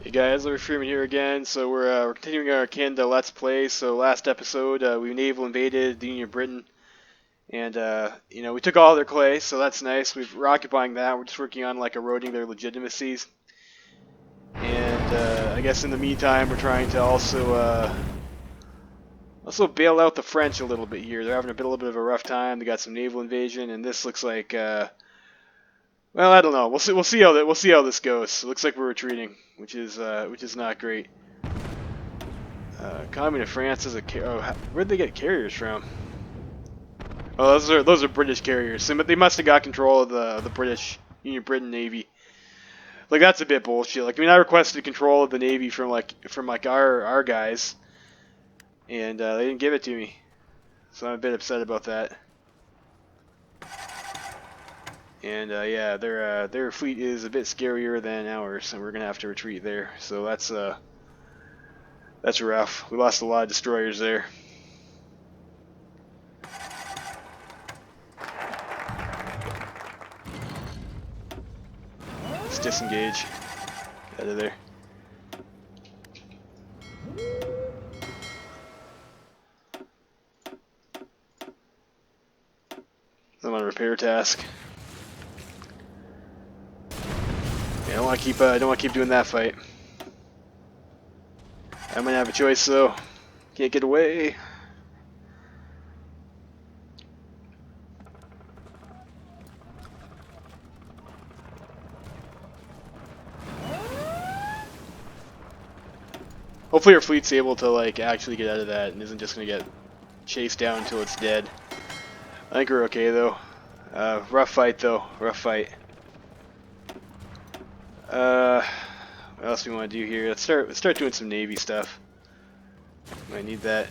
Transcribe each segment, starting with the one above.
Hey guys, Larry Freeman here again. So we're continuing our Canada Let's Play. So last episode we naval invaded the Union of Britain, and we took all their clay, so that's nice. We're occupying that. We're just working on like eroding their legitimacies, and I guess in the meantime we're trying to also bail out the French a little bit here. They're having a little bit of a rough time. They got some naval invasion, and this looks like well, I don't know. We'll see how this goes. It looks like we're retreating, which is not great. Communist France is where'd they get carriers from? Oh, those are British carriers. So they must have got control of the British Union Britain Navy. Like that's a bit bullshit. Like I mean, I requested control of the Navy from our guys, and they didn't give it to me. So I'm a bit upset about that. And yeah, their fleet is a bit scarier than ours, and we're gonna have to retreat there. So that's rough. We lost a lot of destroyers there. Let's disengage. Get out of there. I'm on a repair task. Yeah, I don't want to keep doing that fight. I'm gonna have a choice though. Can't get away. Hopefully our fleet's able to like actually get out of that and isn't just gonna get chased down until it's dead. I think we're okay though. Rough fight though. Rough fight. What else do we want to do here? Let's start doing some Navy stuff. Might need that.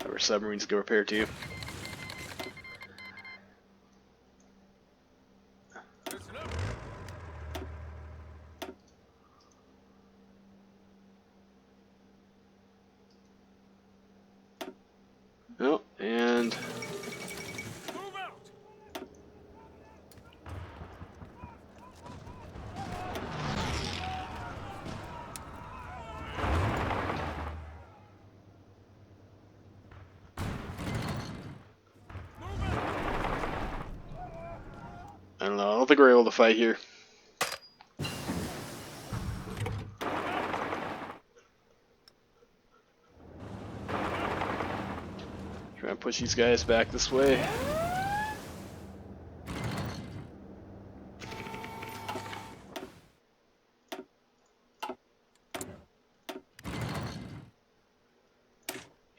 Our submarines to go repair too. Oh, and I don't know. I don't think we're able to fight here. Try and push these guys back this way.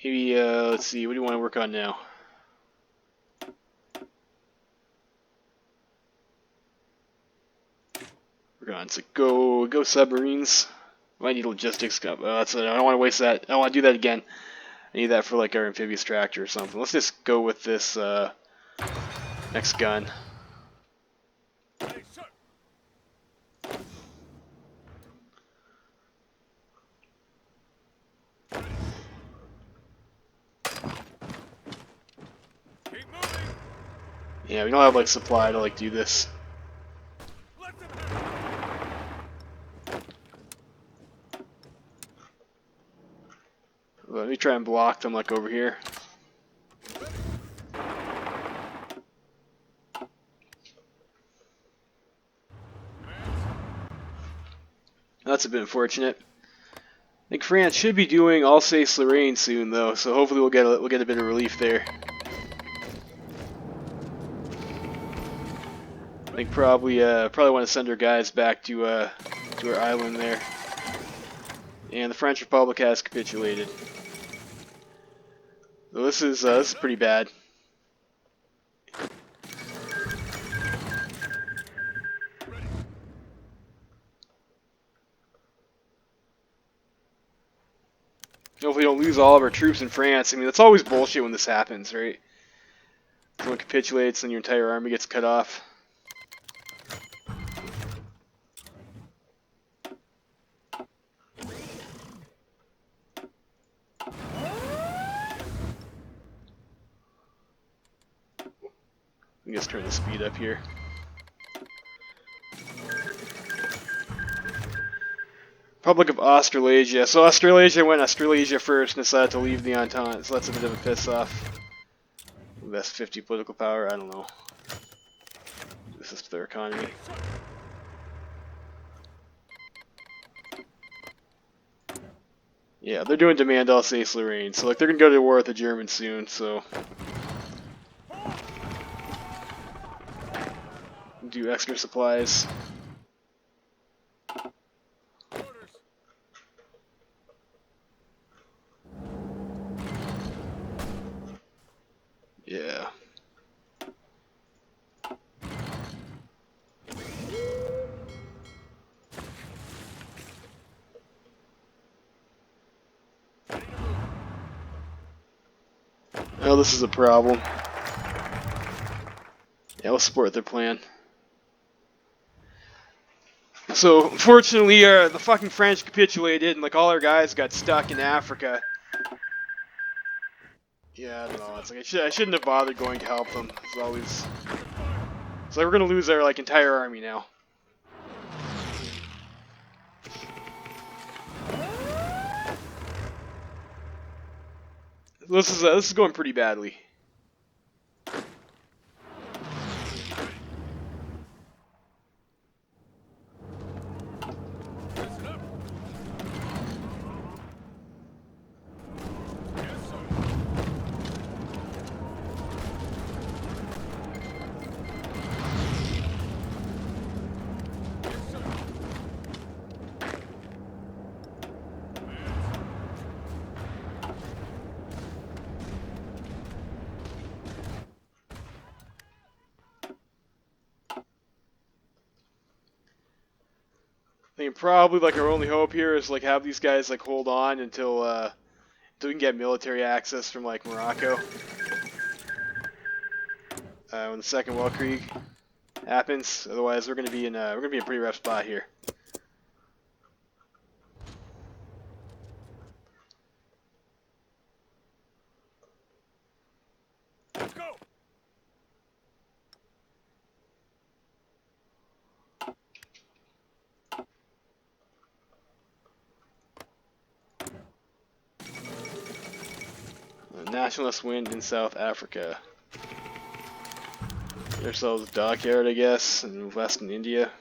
Maybe let's see. What do you want to work on now? We're going to go submarines. Might need logistics. I don't want to waste that. I don't want to do that again. I need that for like our amphibious tractor or something. Let's just go with this next gun. Yeah, we don't have like supply to like do this. Let me try and block them like over here. That's a bit unfortunate. I think France should be doing Alsace-Lorraine soon though, so hopefully we'll get a bit of relief there. I think probably want to send our guys back to our island there. And the French Republic has capitulated. So this is pretty bad. Hopefully we don't lose all of our troops in France. I mean, that's always bullshit when this happens, right? Someone capitulates and your entire army gets cut off. Let me just turn the speed up here. Republic of Australasia. So Australasia went Australasia first and decided to leave the Entente, so that's a bit of a piss off. Invest 50 political power, I don't know. This is their economy. Yeah, they're doing demand Alsace-Lorraine, so like they're gonna go to war with the Germans soon, so do extra supplies. Yeah. Oh, this is a problem. Yeah, we'll support their plan. So, fortunately, the fucking French capitulated, and like all our guys got stuck in Africa. Yeah, I don't know. It's like I shouldn't have bothered going to help them. It's always. So we're gonna lose our like entire army now. This is going pretty badly. I think probably like our only hope here is like have these guys like hold on until we can get military access from like Morocco. When the Second Weltkrieg happens, otherwise we're gonna be in a pretty rough spot here. Let's go. Nationalist win in South Africa. Get ourselves a dockyard, I guess, in Western India.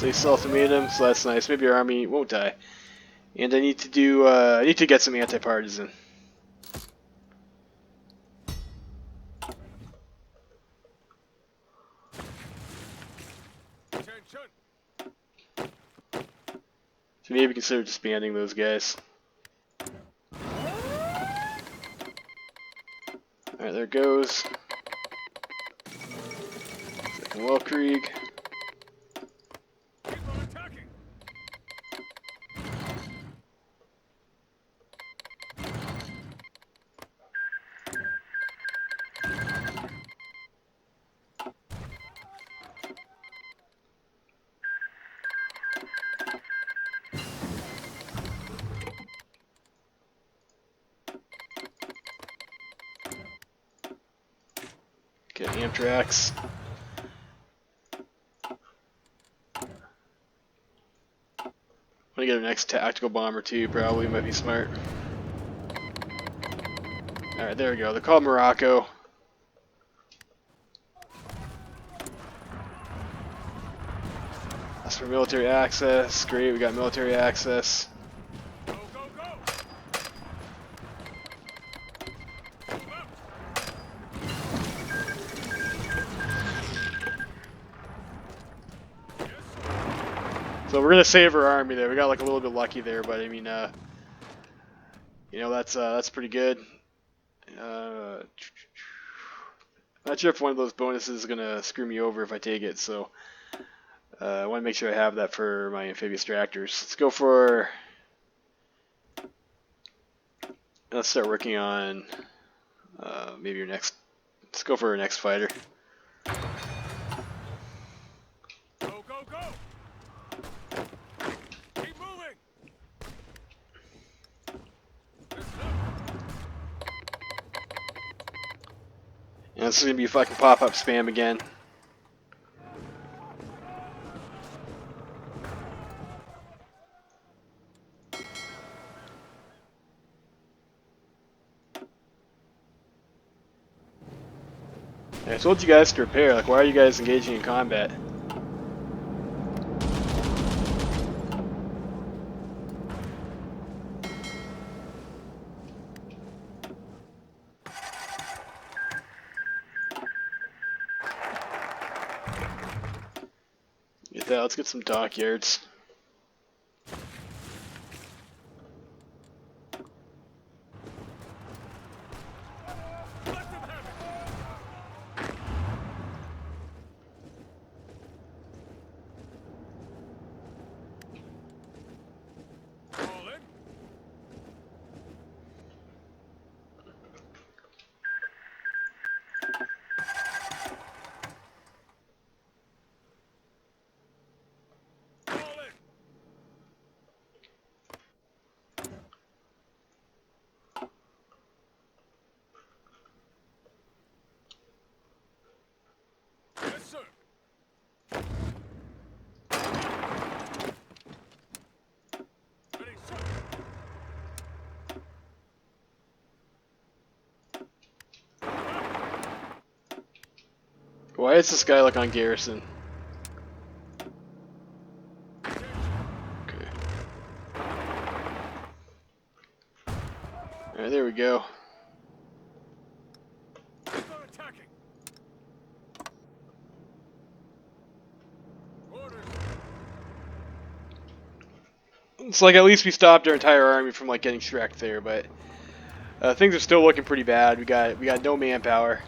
They self-made so that's nice. Maybe our army won't die. And I need to get some anti-partisan. Attention. So maybe consider disbanding those guys. Alright, there it goes. Second Weltkrieg. Keep on attacking. Get Amtrax. I'm gonna get our next tactical bomber too, probably, might be smart. Alright, there we go. They're called Morocco. That's for military access. Great, we got military access. Go, go, go. Move out. Yes, sir. So we're gonna save our army there. We got like a little bit lucky there, but I mean, you know, that's pretty good. Not sure if one of those bonuses is gonna screw me over if I take it, so I want to make sure I have that for my amphibious tractors. Let's go for. Let's start working on Maybe your next. Let's go for our next fighter. Go, go, go! Keep moving! And this is gonna be fucking pop-up spam again. I told you guys to repair. Like, why are you guys engaging in combat? Get that. Let's get some dockyards. Let them have it! All in. All in. Yes, sir. Ready, sir. Why is this guy like on garrison? Okay. Alright, there we go. Start attacking. Orders. It's like at least we stopped our entire army from like getting Shrek there, but things are still looking pretty bad. We got no manpower,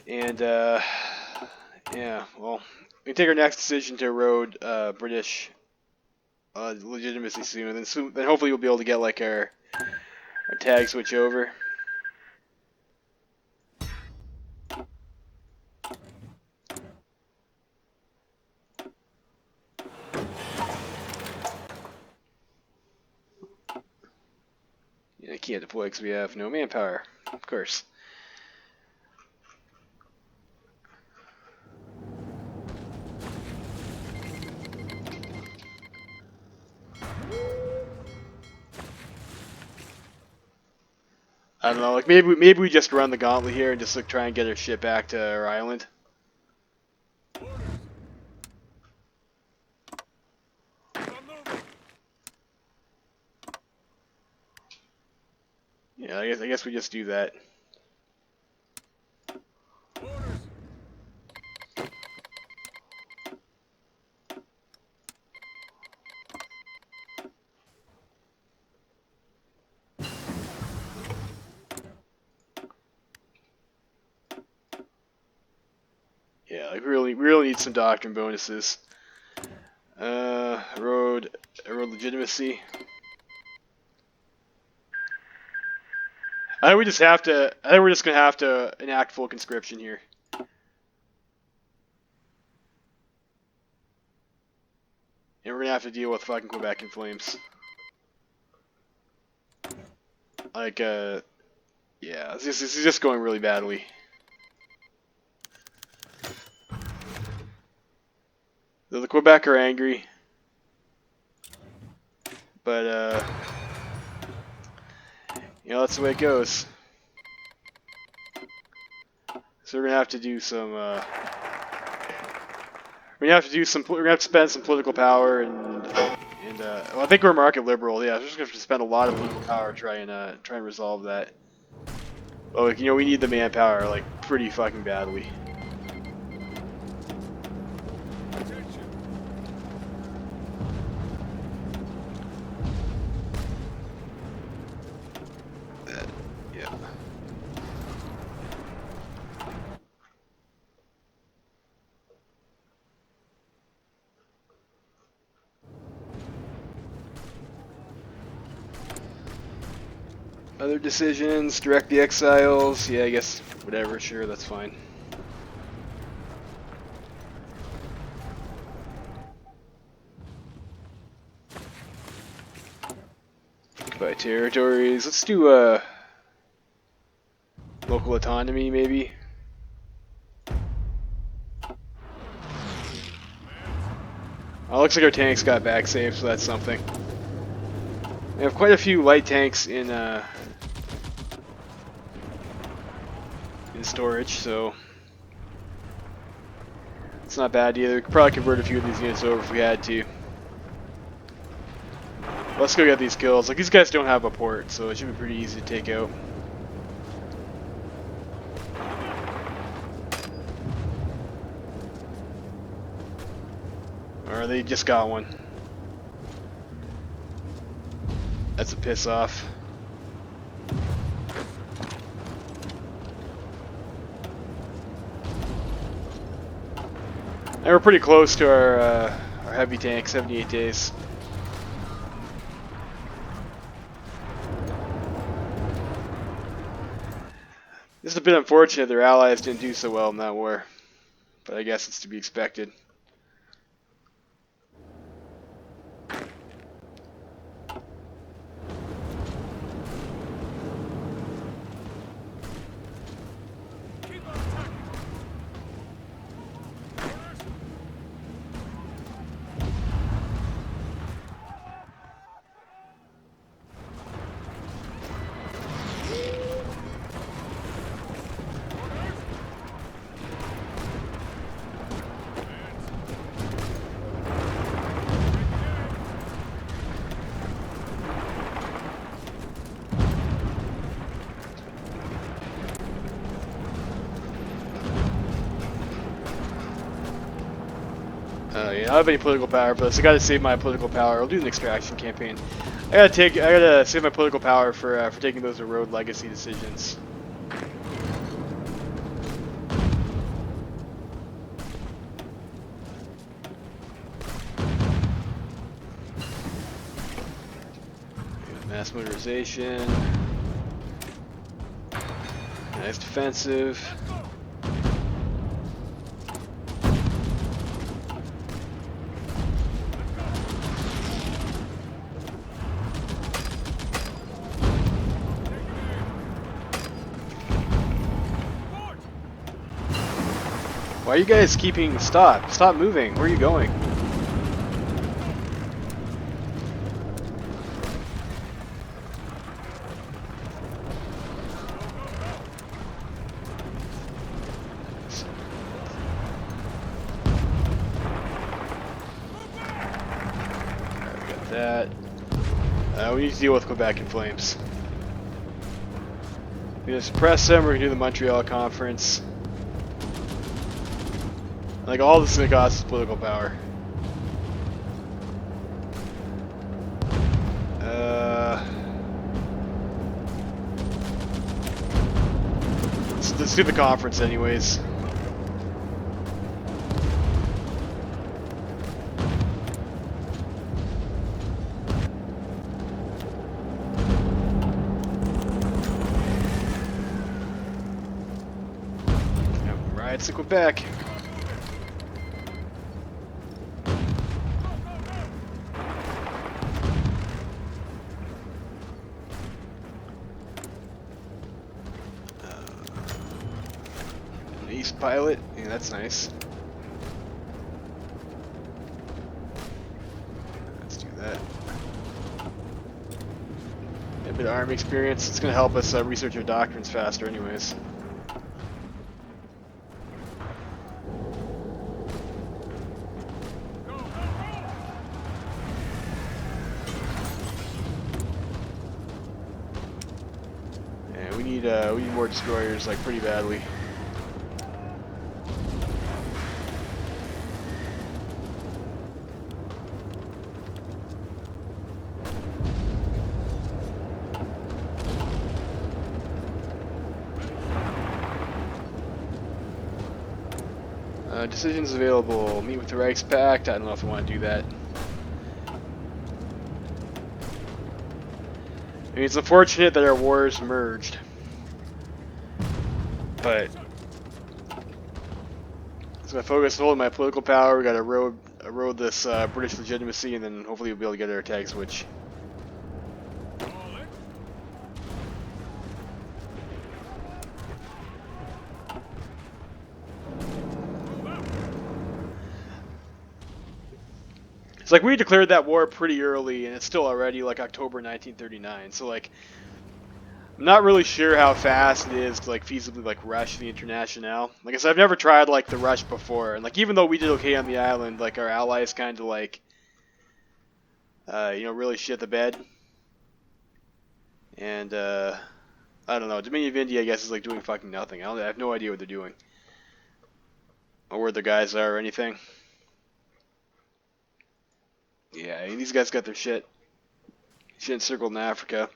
and yeah, well, we take our next decision to erode British legitimacy soon, and then hopefully we'll be able to get like our tag switch over. Yeah, I can't deploy because we have no manpower, of course. I don't know, like maybe we just run the gauntlet here and just like try and get our ship back to our island. Orders. I'm moving. Yeah, I guess we just do that. Orders. Yeah, like we really need some doctrine bonuses. Road legitimacy. I think we just have to. I think we're just gonna have to enact full conscription here. And we're gonna have to deal with fucking Quebec in flames. Like, yeah, this is just going really badly. The Quebec are angry, but you know that's the way it goes. So we're gonna have to do some. We're gonna have to do some. We're gonna have to spend some political power and well, I think we're market liberal. Yeah, we're just gonna have to spend a lot of political power try and resolve that. But like, you know, we need the manpower like pretty fucking badly. Attention. Yeah. Other decisions, direct the exiles. Yeah, I guess whatever. Sure, that's fine. By territories, let's do local autonomy maybe. Oh, looks like our tanks got back safe, so that's something. We have quite a few light tanks in storage, so it's not bad either. We could probably convert a few of these units over if we had to. Let's go get these kills. Like, these guys don't have a port, so it should be pretty easy to take out. Or they just got one. That's a piss off. And we're pretty close to our heavy tank, 78 days. This is a bit unfortunate their allies didn't do so well in that war, but I guess it's to be expected. Yeah, I don't have any political power for this. I gotta save my political power. I'll do an extraction campaign. I gotta save my political power for taking those road legacy decisions. Mass motorization. Nice defensive. Why are you guys keeping... Stop. Stop moving. Where are you going? Alright, we got that. We need to deal with Quebec in flames. We're gonna suppress them. We're gonna do the Montreal Conference. Like, all this is gonna cost is political power. Let's do the conference anyways. Riots to Quebec. East pilot, yeah, that's nice. Let's do that. A bit of army experience. It's going to help us research our doctrines faster anyways. Yeah, we need more destroyers, like, pretty badly. Decisions available. Meet with the Reichspakt. I don't know if I want to do that. mean, it's unfortunate that our wars merged, but so I focus on holding my political power. We got to erode this British legitimacy, and then hopefully we'll be able to get our tag switch. All in. Move out. It's like we declared that war pretty early, and it's still already like October 1939. So like, I'm not really sure how fast it is to like feasibly like rush the Internationale. Like I said, I've never tried like the rush before, and like even though we did okay on the island, like our allies kind of like, really shit the bed. And I don't know, Dominion of India I guess is like doing fucking nothing. I have no idea what they're doing, or where the guys are or anything. Yeah, I mean, these guys got their shit encircled in Africa.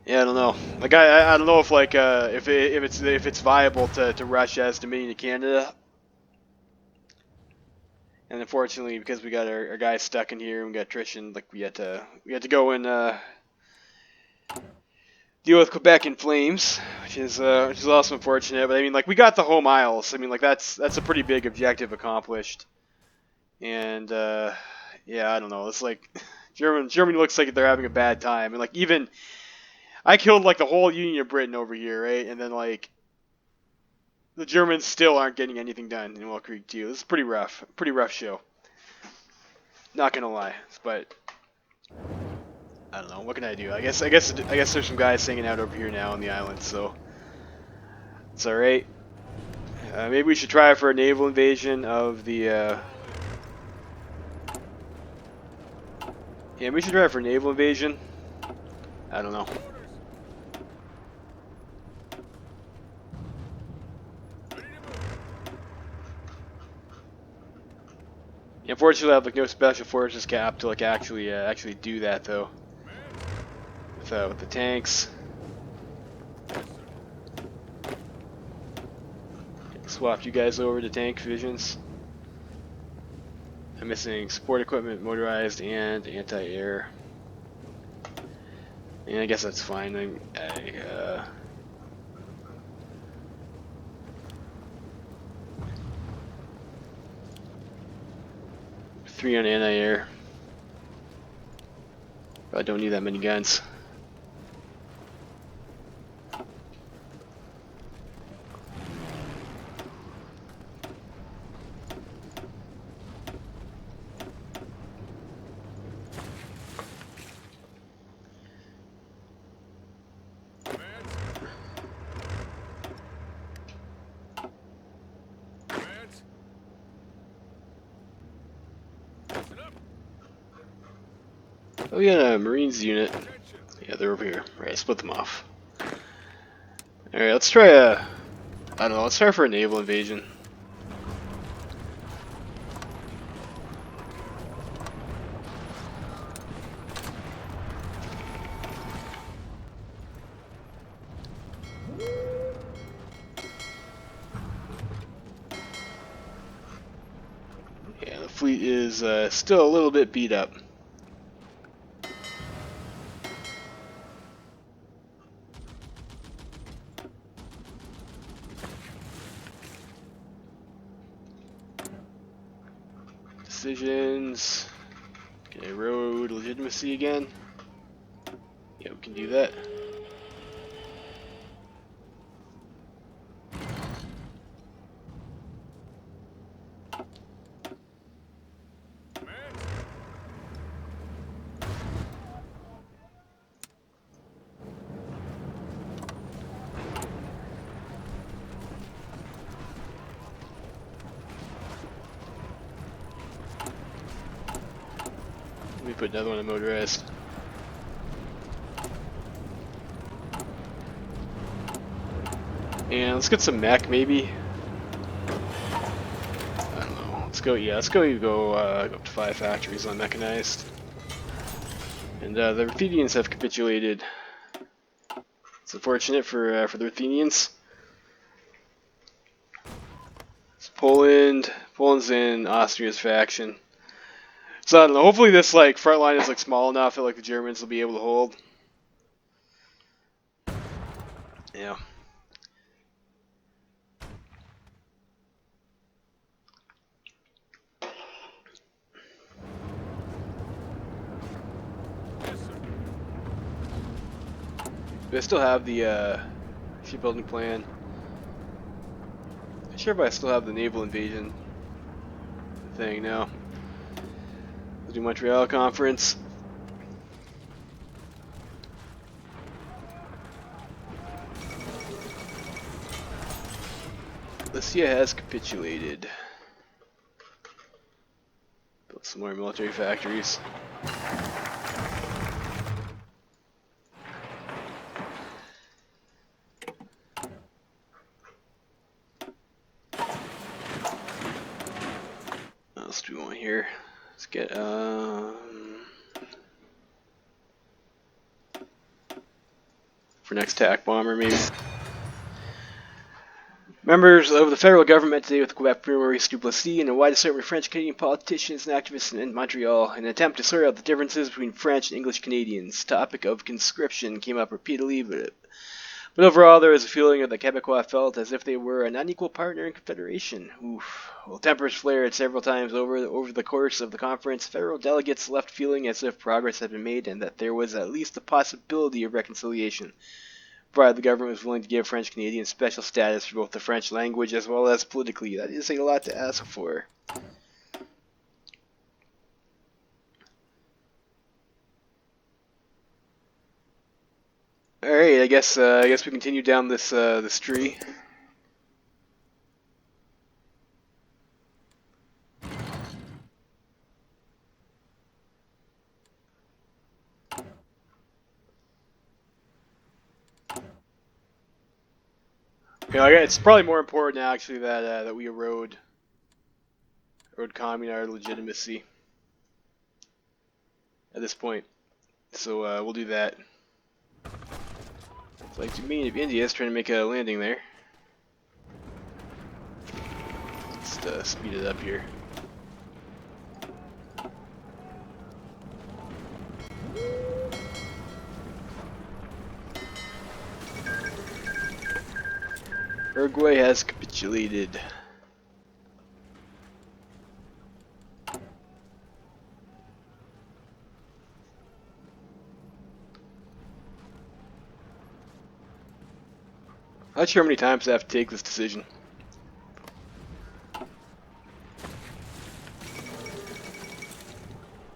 Yeah, I don't know. Like I don't know if like if it's viable to rush as Dominion of Canada. And unfortunately, because we got our guys stuck in here and we got attrition, like we had to go and deal with Quebec in flames, which is also unfortunate. But I mean, like we got the home isles. I mean, like that's a pretty big objective accomplished. And yeah, I don't know. It's like Germany looks like they're having a bad time. And like even I killed like the whole Union of Britain over here, right? And then like the Germans still aren't getting anything done in Wall Creek too. This is pretty rough show. Not gonna lie, but I don't know. What can I do? I guess there's some guys hanging out over here now on the island, so it's all right. Maybe we should try for a naval invasion of the. Yeah, we should try for a naval invasion. I don't know. Yeah, unfortunately, I have like no special forces cap to like actually do that though. With the tanks. Swapped you guys over to tank divisions. I'm missing support equipment, motorized, and anti-air. And I guess that's fine. Three on anti-air. I don't need that many guns. Oh yeah, Marines unit. Yeah, they're over here. Alright, split them off. Alright, let's try I don't know, let's try for a naval invasion. Yeah, the fleet is still a little bit beat up. Decisions. Can I erode legitimacy again? Yeah, we can do that. Let me put another one in motorized. And let's get some mech maybe. I don't know. Let's go. Yeah, let's go. Go up to 5 factories on mechanized. And the Ruthenians have capitulated. It's unfortunate for the Ruthenians. It's Poland's in Austria's faction. So I don't know. Hopefully this like front line is like small enough that like the Germans will be able to hold. Yeah. Yes, sir. Do I still have the shipbuilding plan? Not sure if I still have the naval invasion thing now. We'll do Montreal conference. Lycia has capitulated. Built some more military factories. What else do we want here? Let's get for next attack bomber maybe. Members of the federal government today with Quebec Premier Maurice Duplessis and a wide assortment of French Canadian politicians and activists in Montreal in an attempt to sort out the differences between French and English Canadians. Topic of conscription came up repeatedly, but overall there was a feeling that the Quebecois felt as if they were an unequal partner in Confederation. Oof. Well, tempers flared several times over the course of the conference. Federal delegates left feeling as if progress had been made and that there was at least a possibility of reconciliation, provided the government was willing to give French Canadians special status for both the French language as well as politically. That is a lot to ask for. All right, I guess we continue down this tree. You know, it's probably more important actually that we erode commune our legitimacy at this point. So we'll do that. It's like to me, if India is trying to make a landing there. Let's speed it up here. Uruguay has capitulated. Not sure how many times I have to take this decision.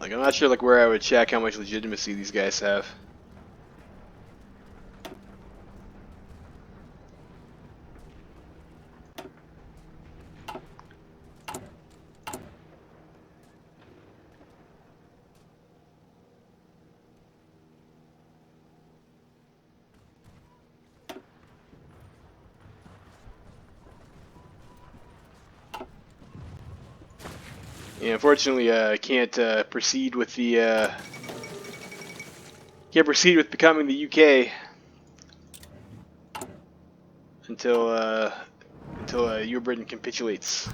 Like, I'm not sure like where I would check how much legitimacy these guys have. Yeah, unfortunately, I can't proceed with the becoming the UK until your Britain capitulates.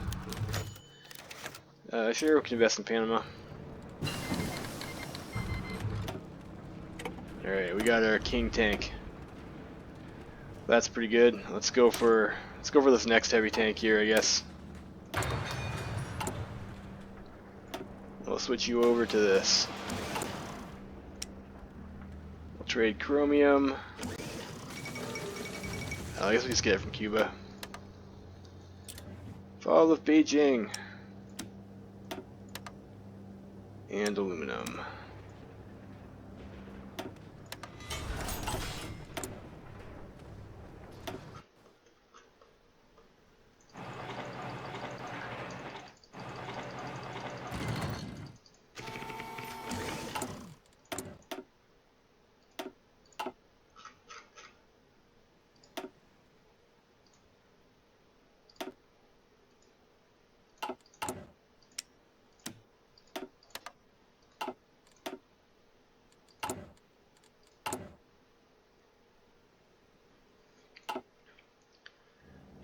Sure, we can invest in Panama. All right, we got our King tank. That's pretty good. Let's go for this next heavy tank here, I guess. We'll switch you over to this. We'll trade chromium. I guess we just get it from Cuba. Fall of Beijing. And aluminum.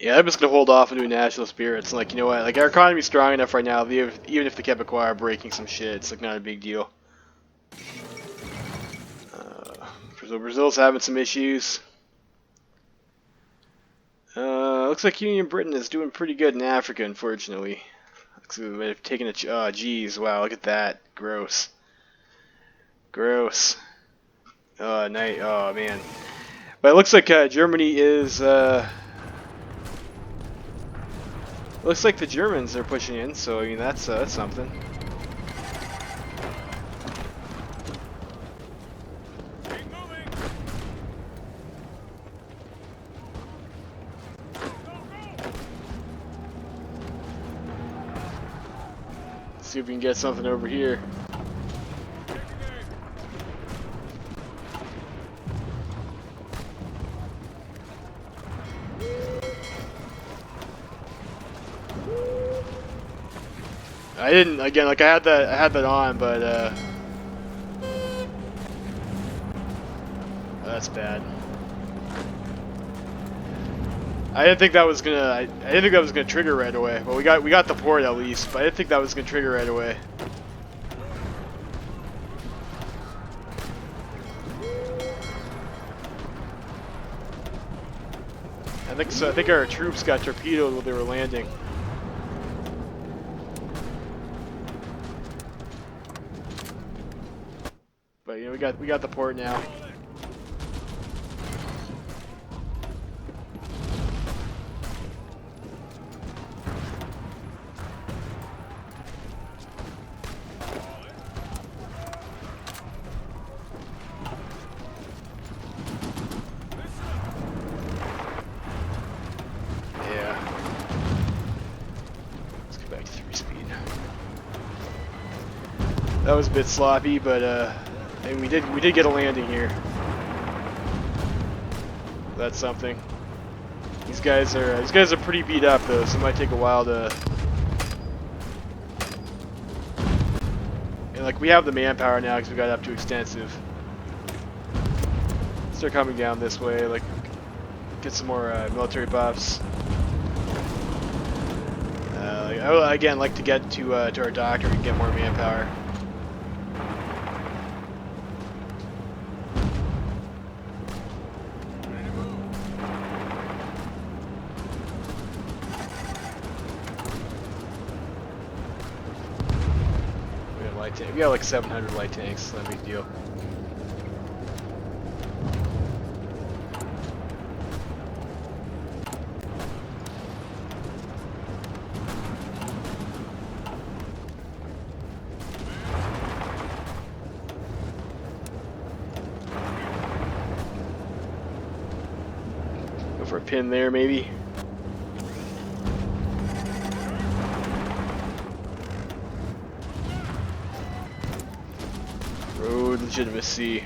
Yeah, I'm just gonna hold off and do national spirits. Like, you know what? Like, our economy's strong enough right now. Even if the Quebecois are breaking some shit, it's like not a big deal. So Brazil's having some issues. Looks like Union Britain is doing pretty good in Africa, unfortunately. Looks like they've taken a geez, wow, look at that. Gross. Gross. Night. Oh man. But it looks like Germany is. Looks like the Germans are pushing in, so I mean that's something. Keep moving. Let's see if we can get something over here. I didn't again. Like I had that on, but that's bad. I didn't think that was gonna. I didn't think that was gonna trigger right away. Well, we got the port at least, but I didn't think that was gonna trigger right away. I think so. I think our troops got torpedoed while they were landing. But you know, we got the port now. Yeah. Let's get back to 3-speed. That was a bit sloppy, but and we did get a landing here. That's something. These guys are pretty beat up though, so it might take a while to. And like we have the manpower now because we got up to extensive. Start coming down this way, like get some more military buffs. I would again like to get to our doctor and get more manpower. We got like 700 light tanks, not a big deal. Go for a pin there, maybe. Road legitimacy.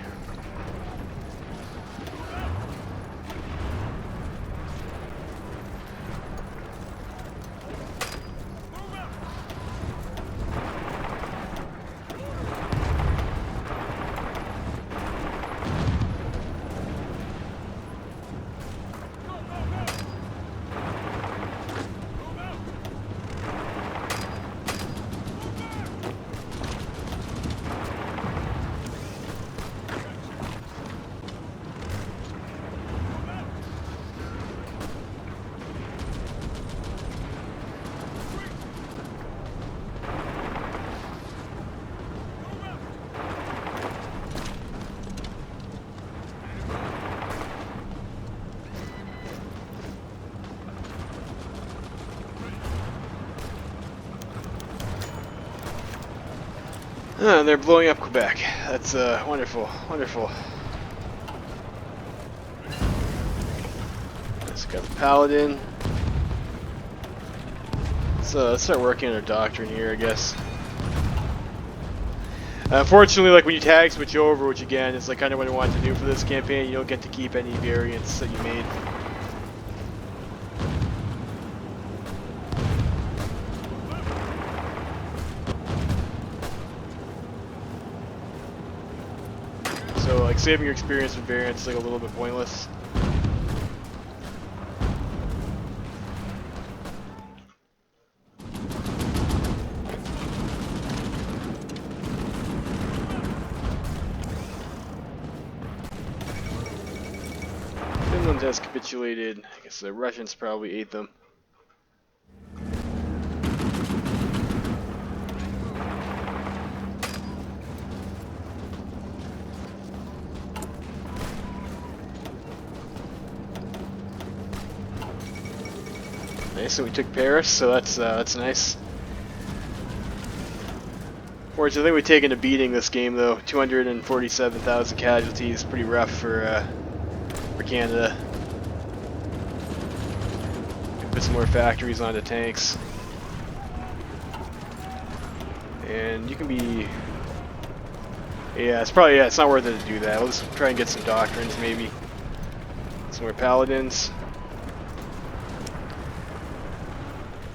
They're blowing up Quebec. That's wonderful, wonderful. Let's got the Paladin. Let's start working on our doctrine here, I guess. Unfortunately, like when you tag switch over, which again is like kind of what I wanted to do for this campaign, you don't get to keep any variants that you made. So like saving your experience with variants is like a little bit pointless. has capitulated. I guess the Russians probably ate them. Nice, so we took Paris, so that's nice. Fortunately, we've taken a beating this game though. 247,000 casualties, pretty rough for Canada. Put some more factories onto tanks, and you can be. Yeah, it's not worth it to do that. Let's try and get some doctrines, maybe. Some more paladins.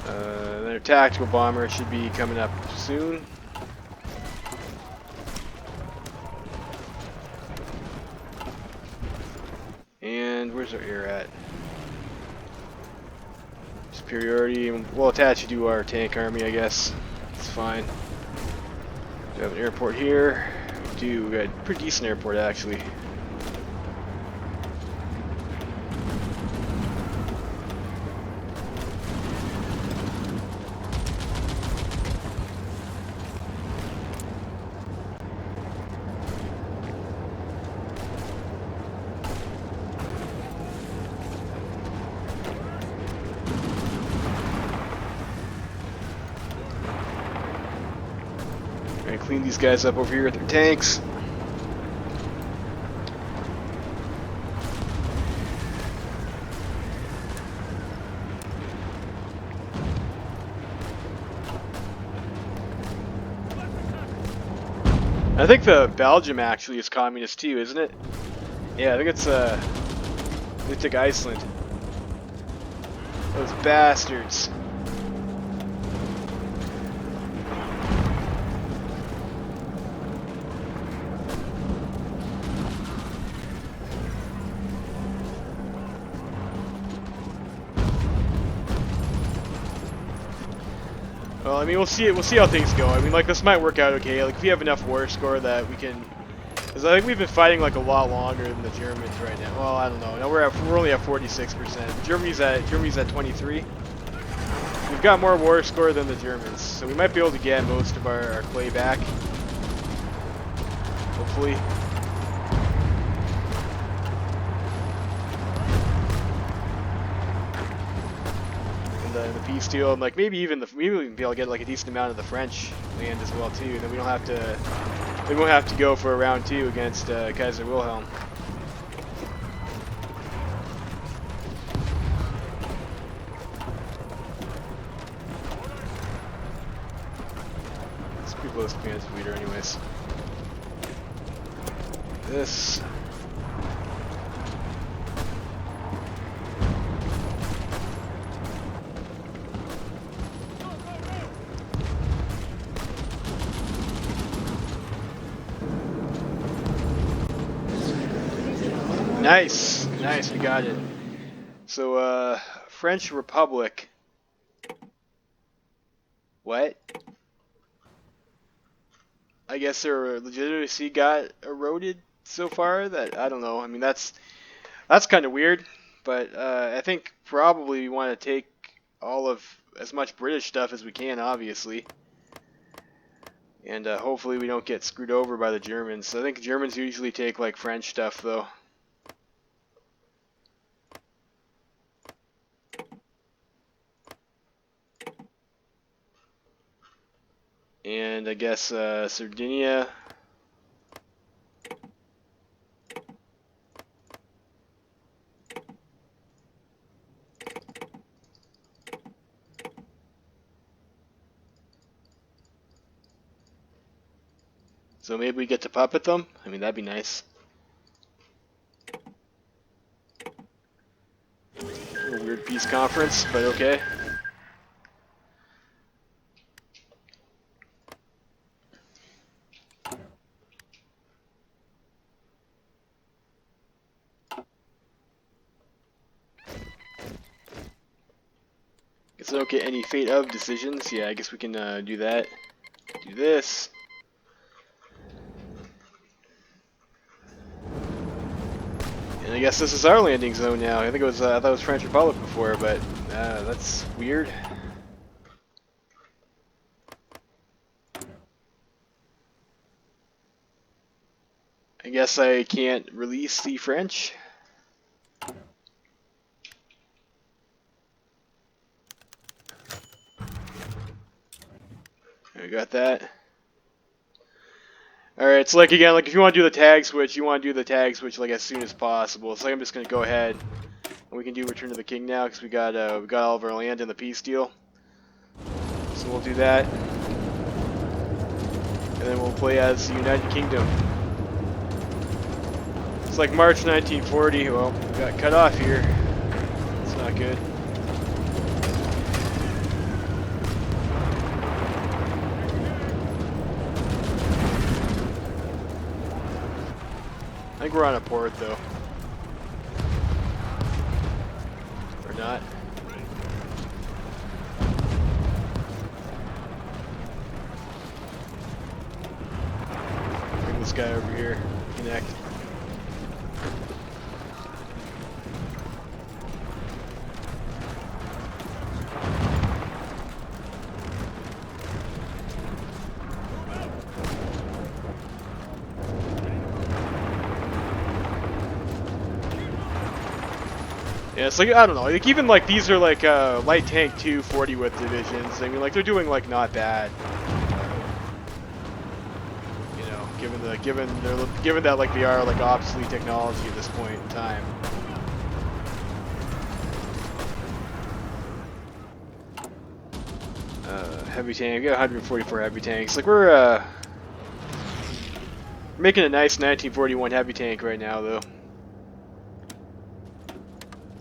Their tactical bomber should be coming up soon. And where's our air at? Superiority. We'll attach you to our tank army, I guess. It's fine. We have an airport here. We got a pretty decent airport, actually. Gonna clean these guys up over here with their tanks. I think the Belgium actually is communist too, isn't it? Yeah, I think it's they took Iceland. Those bastards. Well, I mean, we'll see how things go. I mean, like, this might work out okay. Like, if we have enough war score that we can, because I think we've been fighting like a lot longer than the Germans right now. Well, I don't know. Now we're only at 46%. Germany's at 23. We've got more war score than the Germans, so we might be able to get most of our clay back. Hopefully. The peace deal, and like maybe we can be able to get like a decent amount of the French land as well too. And then we won't have to go for a round 2 against Kaiser Wilhelm. It's pretty close to Panzer anyways. This. Nice, we got it. So, French Republic. What? I guess their legitimacy got eroded so far that, I don't know. I mean, that's kind of weird, but I think probably we want to take as much British stuff as we can, obviously. And hopefully we don't get screwed over by the Germans. I think Germans usually take like French stuff though. And I guess Sardinia. So maybe we get to puppet them? I mean, that'd be nice. A weird peace conference, but okay. Guess I don't get any fate of decisions. Yeah, I guess we can do that. Do this. And I guess this is our landing zone now. I think it was I thought it was French Republic before, but that's weird. I guess I can't release the French. I got that. Alright, so like again, like if you want to do the tag switch, you want to do the tag switch like as soon as possible. So I'm just gonna go ahead and we can do Return to the King now because we got all of our land in the peace deal. So we'll do that, and then we'll play as the United Kingdom. It's like March 1940. Well, we got cut off here. It's not good. I think we're on a port though. Or not. Bring this guy over here. Connect. Yeah, it's like, I don't know, like even like these are like light tank 2 40 width divisions. I mean, like they're doing like not bad. You know, given that like they are like obsolete technology at this point in time. Heavy tank, we got 144 heavy tanks. Like we're making a nice 1941 heavy tank right now though.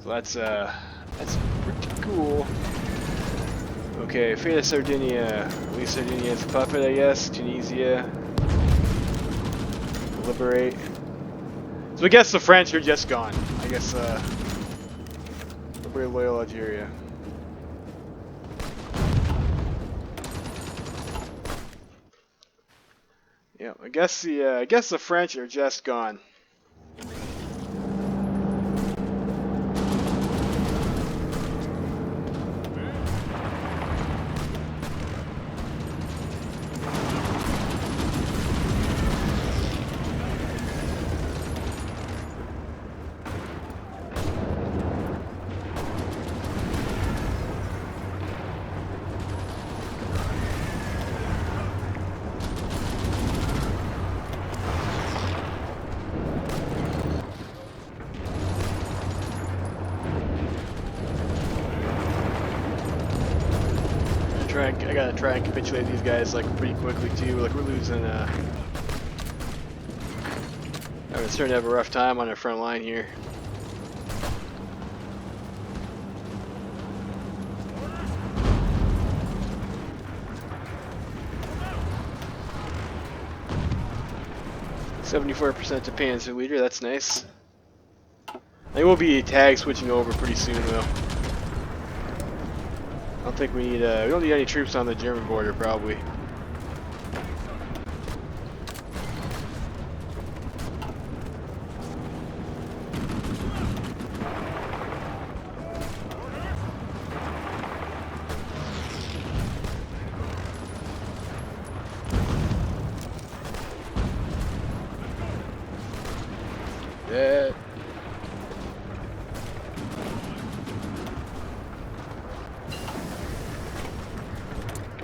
So that's pretty cool. Okay, Fate of Sardinia. Release Sardinia as a puppet, I guess. Tunisia. Liberate. So I guess the French are just gone. I guess liberate loyal Algeria. Yeah, I guess the French are just gone. I gotta try and capitulate these guys like pretty quickly too. Like we're losing. I'm starting to have a rough time on our front line here. .74% to Panzer Leader. That's nice. I think we'll be tag switching over pretty soon though. I don't think we need, we don't need any troops on the German border, probably. That.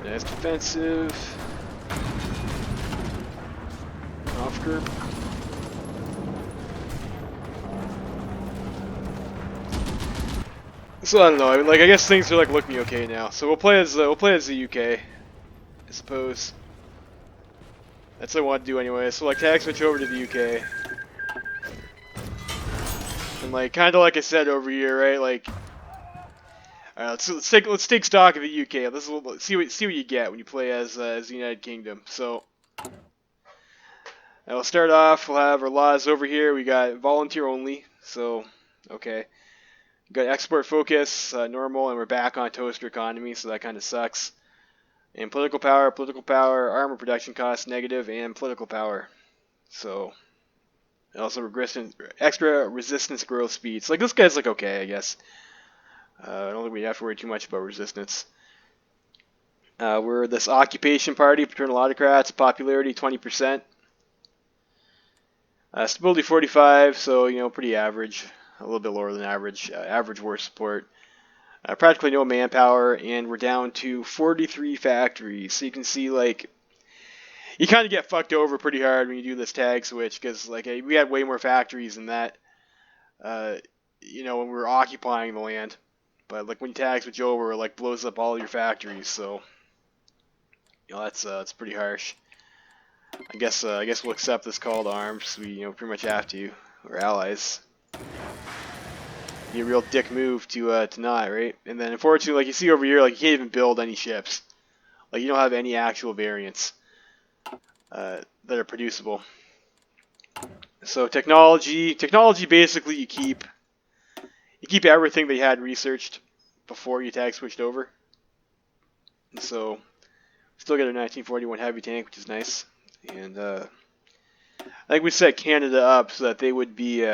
Nice defensive. Off group. So I don't know. I mean, like I guess things are like looking okay now. So we'll play as the UK, I suppose. That's what I want to do anyway. So like tag switch over to the UK. And like kind of like I said over here, right? Like, let's take stock of the UK. Let's see what you get when you play as the United Kingdom. So, we'll start off. We'll have our laws over here. We got volunteer only. So, okay. We got export focus, normal, and we're back on toaster economy. So that kind of sucks. And political power, armor production costs negative, and political power. So, And also extra resistance growth speeds. Like this guy's like okay, I guess. I don't think we have to worry too much about resistance. We're this occupation party, paternal autocrats, popularity 20%. Stability 45, so pretty average, a little bit lower than average. Average war support. Practically no manpower, and we're down to 43 factories. So you can see like you kind of get fucked over pretty hard when you do this tag switch because like we had way more factories than that. When we were occupying the land, but like when you tag switch over, it like blows up all your factories. So that's pretty harsh. I guess we'll accept this call to arms. We pretty much have to. We're allies. Be a real dick move to not, right? And then unfortunately, like you see over here, like you can't even build any ships. Like you don't have any actual variants that are producible. So technology basically you keep everything they had researched before you tag switched over. And so still get a 1941 heavy tank, which is nice. And I think we set Canada up so that they would be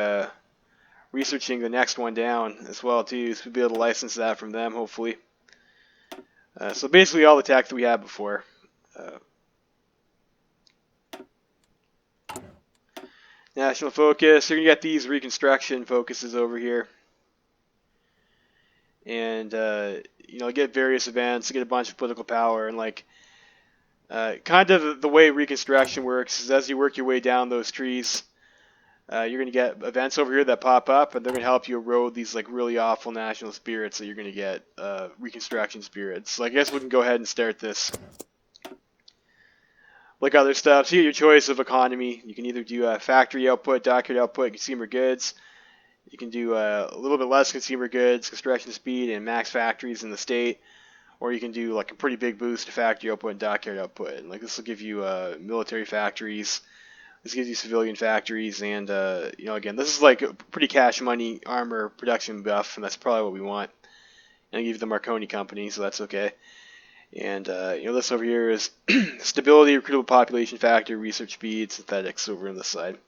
researching the next one down as well too, so we'll be able to license that from them hopefully. So basically all the tech that we had before. National focus. You're gonna get these reconstruction focuses over here, and get various events, get a bunch of political power, and like kind of the way reconstruction works is as you work your way down those trees. You're going to get events over here that pop up, and they're going to help you erode these like really awful national spirits that you're going to get, reconstruction spirits. So I guess we can go ahead and start this. Like other stuff, so you get your choice of economy. You can either do factory output, dockyard output, consumer goods. You can do a little bit less consumer goods, construction speed, and max factories in the state. Or you can do like a pretty big boost to factory output and dockyard output. And like this will give you military factories. This gives you civilian factories, and again, this is like a pretty cash money armor production buff, and that's probably what we want. And I give you the Marconi company, so that's okay. And this over here is stability, recruitable population factor, research speed, synthetics over on this side.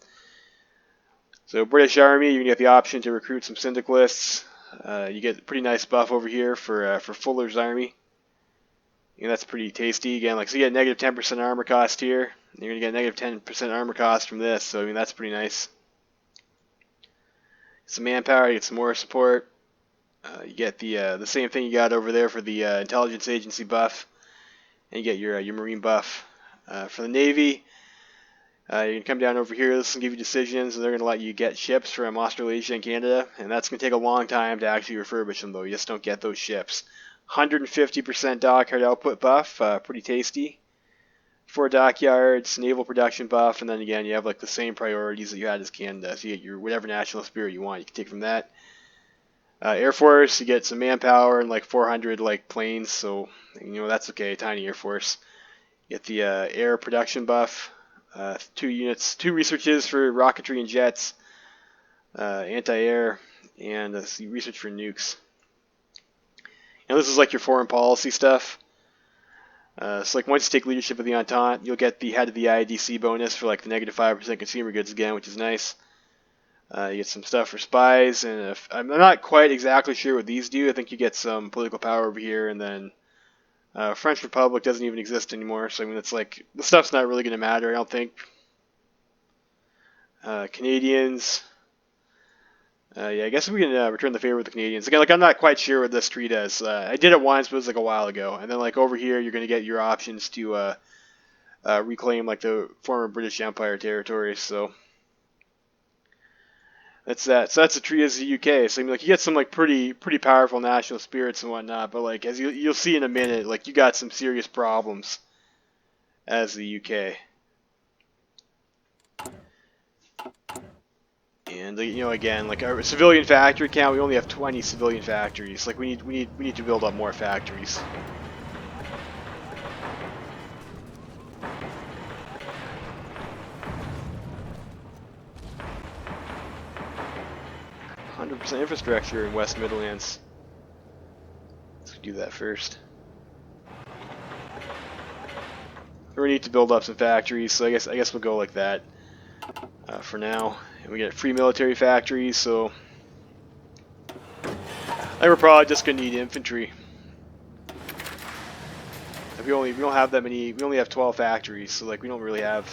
So British Army, you can get the option to recruit some syndicalists. You get a pretty nice buff over here for Fuller's Army. And that's pretty tasty. Again, like so you get negative 10% armor cost here. You're going to get negative 10% armor cost from this, so I mean that's pretty nice. Some manpower, you get some more support. You get the same thing you got over there for the intelligence agency buff, and you get your marine buff. For the Navy, you can come down over here. This will give you decisions, and they're going to let you get ships from Australasia and Canada, and that's going to take a long time to actually refurbish them, though. You just don't get those ships. 150% dockyard output buff, pretty tasty. 4 dockyards, naval production buff, and then again you have like the same priorities that you had as Canada. So you get your whatever national spirit you want, you can take from that. Air Force, you get some manpower and like 400 like planes, so that's okay. Tiny Air Force. You get the air production buff, 2 units, 2 researches for rocketry and jets, anti-air, and research for nukes. And this is like your foreign policy stuff. So like once you take leadership of the Entente, you'll get the head of the IDC bonus for like the negative 5% consumer goods again, which is nice. You get some stuff for spies, and I'm not quite exactly sure what these do. I think you get some political power over here, and then French Republic doesn't even exist anymore. So I mean, it's like the stuff's not really going to matter, I don't think. Canadians. Yeah, I guess we can return the favor with the Canadians. Again, like I'm not quite sure what this tree does. I did it once, but it was like a while ago. And then like over here, you're going to get your options to reclaim like the former British Empire territories. So that's that. So that's the tree as the UK. So I mean, like you get some like pretty powerful national spirits and whatnot. But like as you'll see in a minute, like you got some serious problems as the UK. And again, like our civilian factory count, we only have 20 civilian factories. Like we need to build up more factories. %, infrastructure in West Midlands. Let's do that first. We need to build up some factories, so I guess we'll go like that. for now. And we get free military factories, so I think we're probably just gonna need infantry. We don't have that many. We only have 12 factories, so like we don't really have.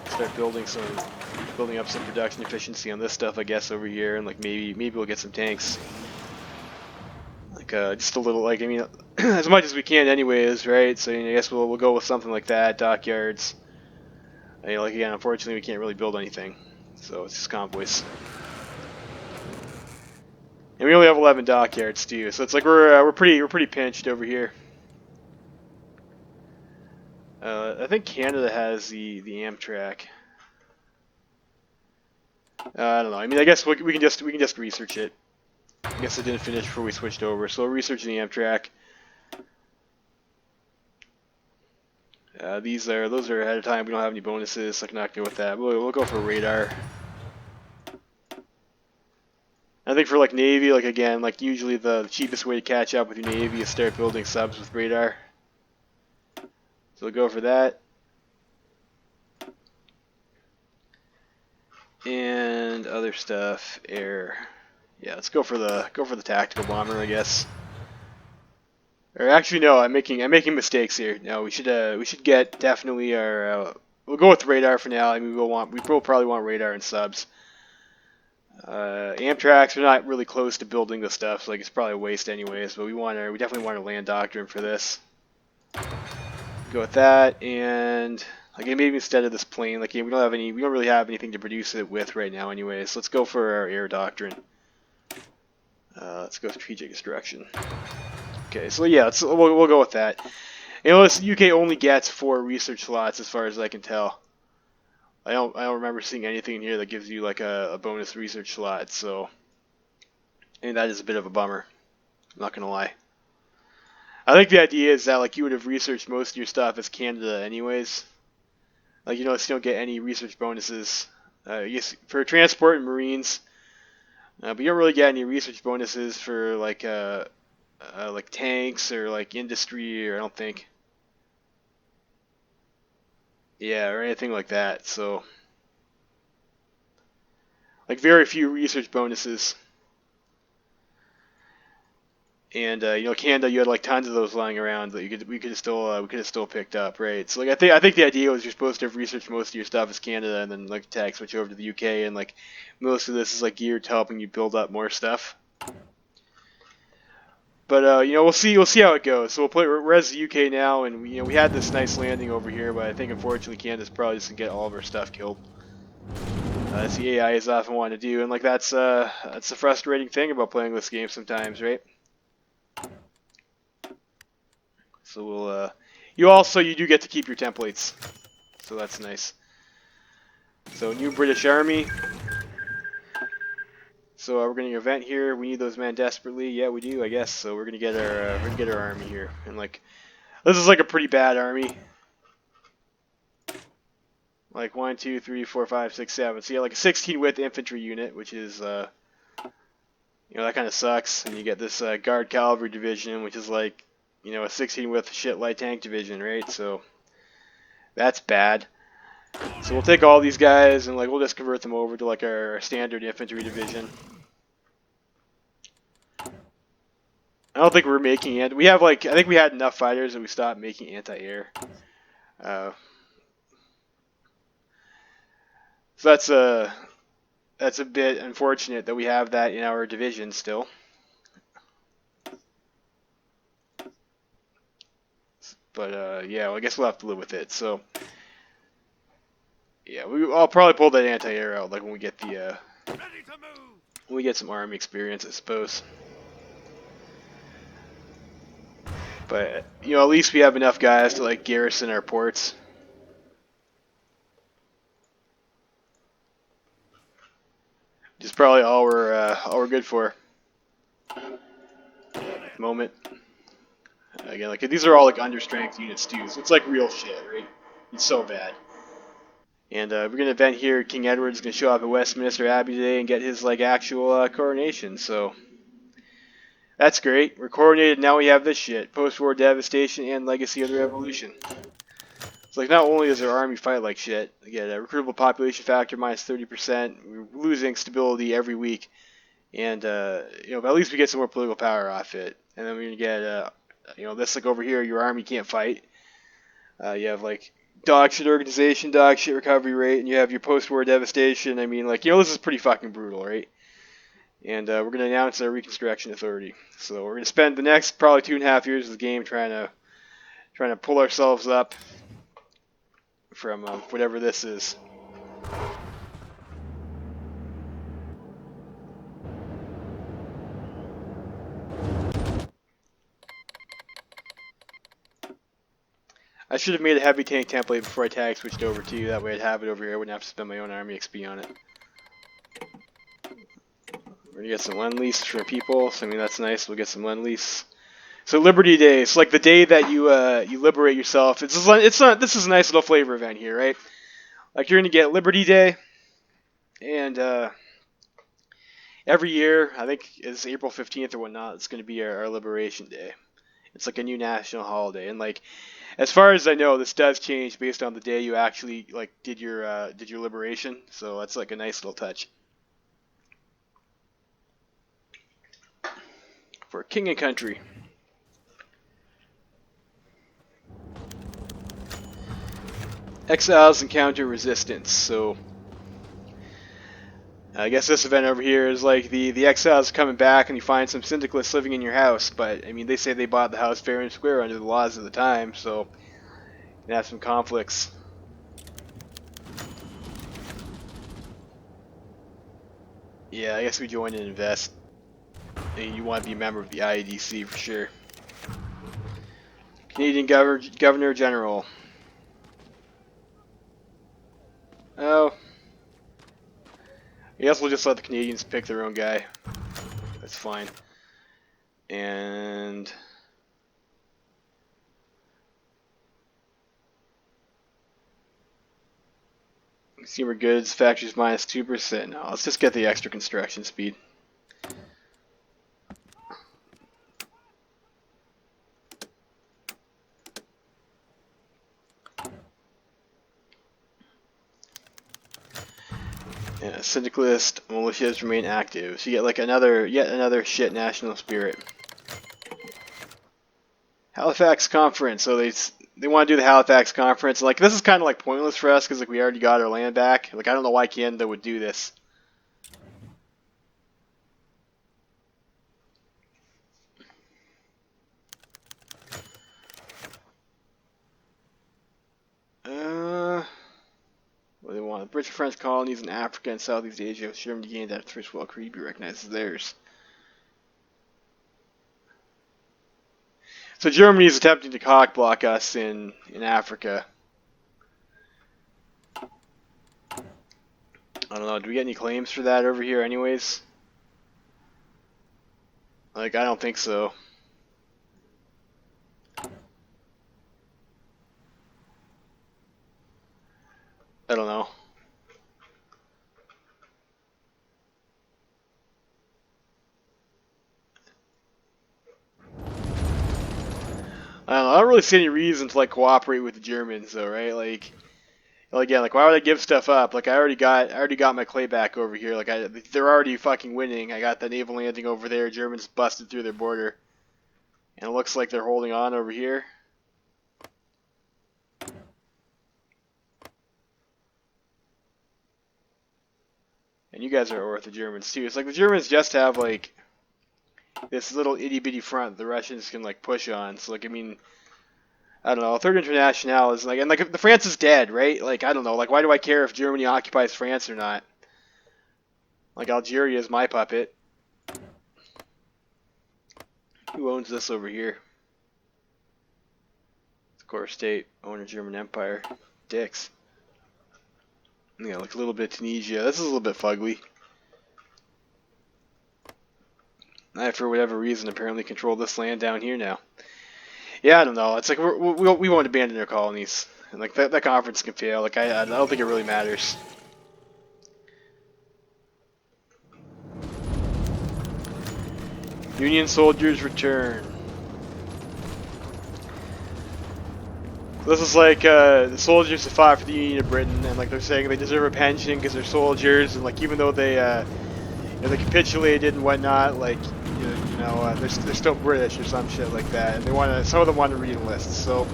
Start building up some production efficiency on this stuff, I guess, over here, and like maybe we'll get some tanks. Like just a little, like I mean, as much as we can, anyways, right? So I guess we'll go with something like that. Dockyards. Like again, unfortunately, we can't really build anything, so it's just convoys. And we only have 11 dockyards too, so it's like we're pretty pinched over here. I think Canada has the Amtrak. I don't know. I mean, I guess we can just research it. I guess it didn't finish before we switched over, so we'll research the Amtrak. Those are ahead of time. We don't have any bonuses, so I cannot go with that. We'll go for radar. I think for like Navy, like again, like usually the cheapest way to catch up with your Navy is start building subs with radar. So we'll go for that. And other stuff, air. Yeah, let's go for the tactical bomber, I guess. Or actually, no, I'm making mistakes here. No, we should get definitely our. We'll go with radar for now. I mean, we'll probably want radar and subs. Amtraks are not really close to building this stuff, so like it's probably a waste anyways. But we definitely want a land doctrine for this. Go with that, and like maybe instead of this plane, like we don't really have anything to produce it with right now, anyways. So let's go for our air doctrine. Let's go strategic destruction. Okay, so yeah, we'll go with that. And this UK only gets 4 research slots, as far as I can tell. I don't remember seeing anything in here that gives you like a bonus research slot. So, and that is a bit of a bummer. I'm not gonna lie. I think the idea is that like you would have researched most of your stuff as Canada, anyways. Like you don't get any research bonuses. Yes, for transport and marines, but you don't really get any research bonuses for like tanks or like industry, or I don't think. Yeah, or anything like that. So, like very few research bonuses. And Canada, you had like tons of those lying around that we could have still picked up, right? So like I think the idea was you're supposed to have researched most of your stuff as Canada, and then like tag switch over to the UK, and like most of this is like geared to helping you build up more stuff. But we'll see how it goes. So we're as the UK now, and we had this nice landing over here, but I think unfortunately Canada's probably just gonna get all of our stuff killed. That's the AI is often want to do, and like that's the frustrating thing about playing this game sometimes, right? So we'll you do get to keep your templates, so that's nice. So new British Army. So we're getting an event here. We need those men desperately. Yeah, we do, I guess. So we're gonna get our army here, and like this is like a pretty bad army. Like 1, 2, 3, 4, 5, 6, 7. So you have like a 16 width infantry unit, which is that kind of sucks. And you get this guard cavalry division, which is like a 16 width shit light tank division, right? So that's bad. So we'll take all these guys and like we'll just convert them over to like our standard infantry division. I don't think we're making it. We have I think we had enough fighters that we stopped making anti-air. So that's a bit unfortunate that we have that in our division still. But yeah, well, I guess we'll have to live with it. So yeah, I'll probably pull that anti-air out like when we get when we get some army experience, I suppose. But at least we have enough guys to like garrison our ports. Which is probably all we're good for. At the moment. Again, like these are all like understrength units too, so it's like real shit, right? It's so bad. And we're gonna event here. King Edward's gonna show up at Westminster Abbey today and get his like actual coronation. So that's great. We're coronated. Now we have this shit: post-war devastation and legacy of the revolution. It's like not only does our army fight like shit, again, a recruitable population factor minus 30%. We're losing stability every week, and but at least we get some more political power off it. And then we're gonna get this like over here, your army can't fight. You have like dog shit organization, dog shit recovery rate, and you have your post-war devastation. I mean, this is pretty fucking brutal, right? And we're going to announce our Reconstruction Authority. So we're going to spend the next probably 2.5 years of the game trying to pull ourselves up from whatever this is. I should have made a heavy tank template before I tag switched over to you. That way I'd have it over here. I wouldn't have to spend my own army XP on it. We're going to get some Lend-Lease for people. So, I mean, that's nice. We'll get some Lend-Lease. So Liberty Day. It's like the day that you liberate yourself. This is a nice little flavor event here, right? Like you're going to get Liberty Day. And every year, I think it's April 15th or whatnot, it's going to be our Liberation Day. It's like a new national holiday. And like, as far as I know, this does change based on the day you actually like did your liberation. So that's like a nice little touch for king and country. Exiles encounter resistance. So I guess this event over here is like the exiles coming back and you find some syndicalists living in your house. But I mean, they say they bought the house fair and square under the laws of the time. So you have some conflicts. Yeah, I guess we join and invest. And you want to be a member of the IEDC for sure. Canadian Governor General. Oh. I guess we'll just let the Canadians pick their own guy. That's fine. And consumer goods, factories minus 2%. No, let's just get the extra construction speed. Yeah, syndicalist militias remain active. So you get like yet another shit national spirit. Halifax Conference. So they want to do the Halifax Conference. Like this is kind of like pointless for us because like we already got our land back. Like I don't know why Canada would do this. What do they want? British and French colonies in Africa and Southeast Asia, which Germany gained after the First World War, be recognized as theirs. So Germany is attempting to cockblock us in Africa. I don't know. Do we get any claims for that over here, anyways? Like, I don't think so. I don't know. I don't really see any reason to like cooperate with the Germans, though, right? Like, well, again, like why would I give stuff up? Like I already got my clay back over here. Like they're already fucking winning. I got the naval landing over there. Germans busted through their border, and it looks like they're holding on over here. And you guys are at war with the Germans too. It's like the Germans just have like this little itty bitty front the Russians can like push on. So like I mean, I don't know. Third International is like, and like the France is dead, right? Like I don't know. Like why do I care if Germany occupies France or not? Like Algeria is my puppet. Who owns this over here? Of course, state owner German Empire. Dicks. Yeah, like a little bit of Tunisia. This is a little bit fugly. I, for whatever reason, apparently control this land down here now. Yeah, I don't know. It's like we won't abandon their colonies, and like that conference can fail. Like I don't think it really matters. Union soldiers return. This is like the soldiers that fought for the Union of Britain, and like they're saying they deserve a pension because they're soldiers, and like even though they they capitulated and whatnot, like they're still British or some shit like that, and they want to. Some of them want to re-enlist, so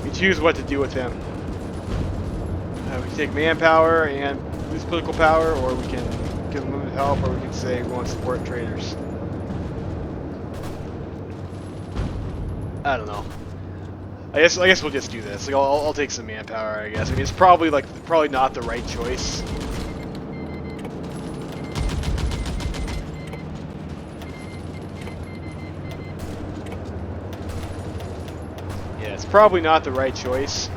we choose what to do with them. We can take manpower and lose political power, or we can give them limited help, or we can say we want to support traitors. I don't know. I guess we'll just do this. Like I'll take some manpower. I guess. I mean it's probably not the right choice. Yeah, it's probably not the right choice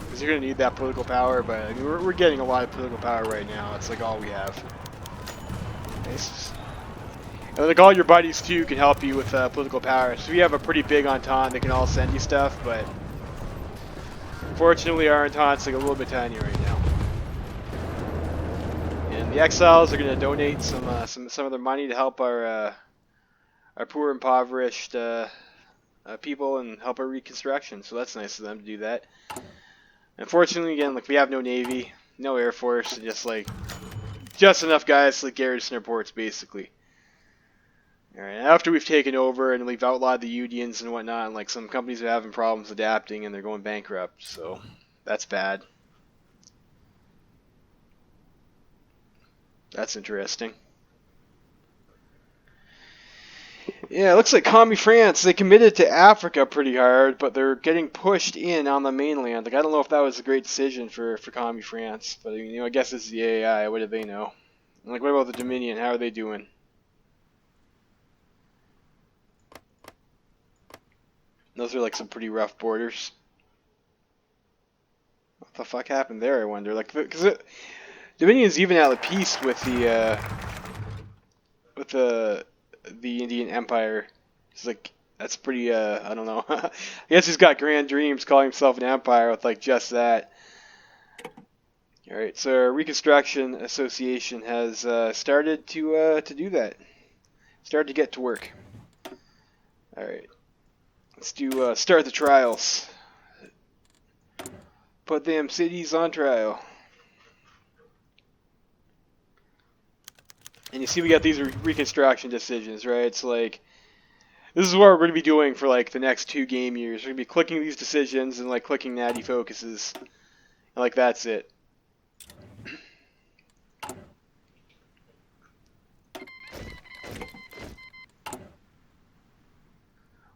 because you're gonna need that political power. But I mean, we're getting a lot of political power right now. It's like all we have. And like all your buddies too can help you with political power. So we have a pretty big entente. They can all send you stuff, but unfortunately our entente's like a little bit tiny right now. And the exiles are going to donate some of their money to help our poor, impoverished people and help our reconstruction. So that's nice of them to do that. Unfortunately, again, like we have no navy, no air force, just enough guys to like garrison our ports, basically. Alright, after we've taken over and we've outlawed the unions and whatnot, and like some companies are having problems adapting and they're going bankrupt, so that's bad. That's interesting. Yeah, it looks like Commie France, they committed to Africa pretty hard, but they're getting pushed in on the mainland. Like I don't know if that was a great decision for Commie France, but I guess it's the AI, what do they know? And like what about the Dominion, how are they doing? Those are like some pretty rough borders. What the fuck happened there, I wonder? Like, because Dominion's even at peace with the Indian Empire. It's like that's pretty. I don't know. I guess he's got grand dreams, calling himself an empire with like just that. All right, so our Reconstruction Association has started to do that. Started to get to work. All right, let's do start the trials. Put them cities on trial. And you see we got these reconstruction decisions, right? It's like, this is what we're going to be doing for like the next 2 game years. We're going to be clicking these decisions and like clicking natty focuses. And like that's it.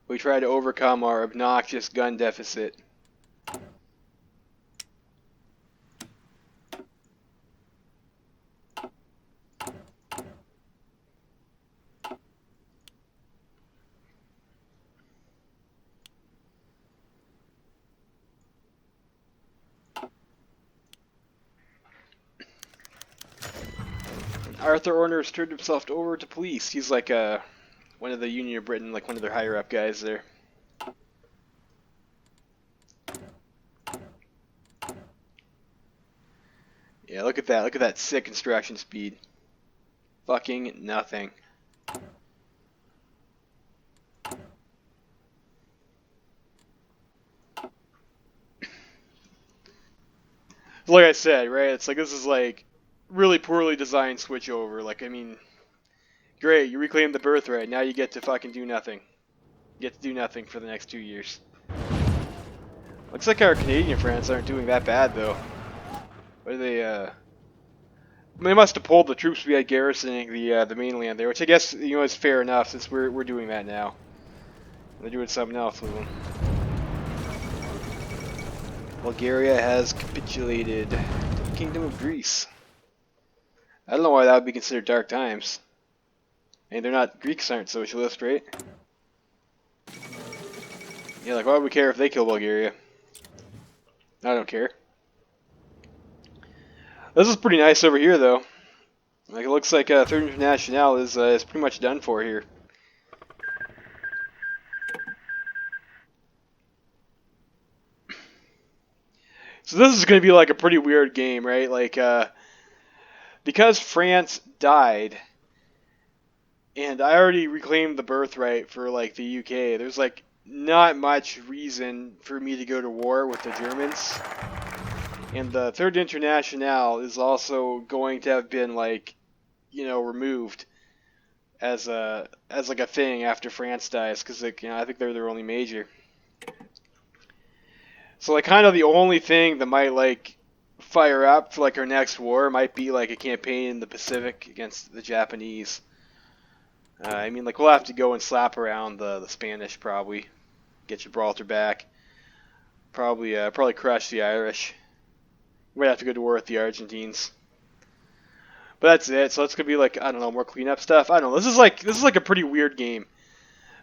We try to overcome our obnoxious gun deficit. Arthur Orner's turned himself over to police. He's like one of the Union of Britain, like one of their higher up guys there. Yeah, look at that. Look at that sick instruction speed. Fucking nothing. Like I said, right? It's like this is like really poorly designed switch over. Like I mean, great, you reclaimed the birthright. Now you get to fucking do nothing. You get to do nothing for the next 2 years. Looks like our Canadian friends aren't doing that bad though. What are they? They must have pulled the troops we had garrisoning the mainland there, which I guess is fair enough since we're doing that now. They're doing something else with them. Bulgaria has capitulated to the Kingdom of Greece. I don't know why that would be considered dark times. I mean, they're not Greeks aren't socialist, right? Yeah, like why would we care if they kill Bulgaria? I don't care. This is pretty nice over here, though. Like it looks like Third International is pretty much done for here. So this is going to be like a pretty weird game, right? Like because France died, and I already reclaimed the birthright for like the UK. There's like not much reason for me to go to war with the Germans. And the Third Internationale is also going to have been like, removed as like a thing after France dies, because like, I think they're their only major. So like kind of the only thing that might like fire up for like our next war might be like a campaign in the Pacific against the Japanese. I mean, like we'll have to go and slap around the Spanish probably, get Gibraltar back, probably crush the Irish. We might have to go to war with the Argentines. But that's it. So it's gonna be like, I don't know, more cleanup stuff. I don't know. This is like a pretty weird game.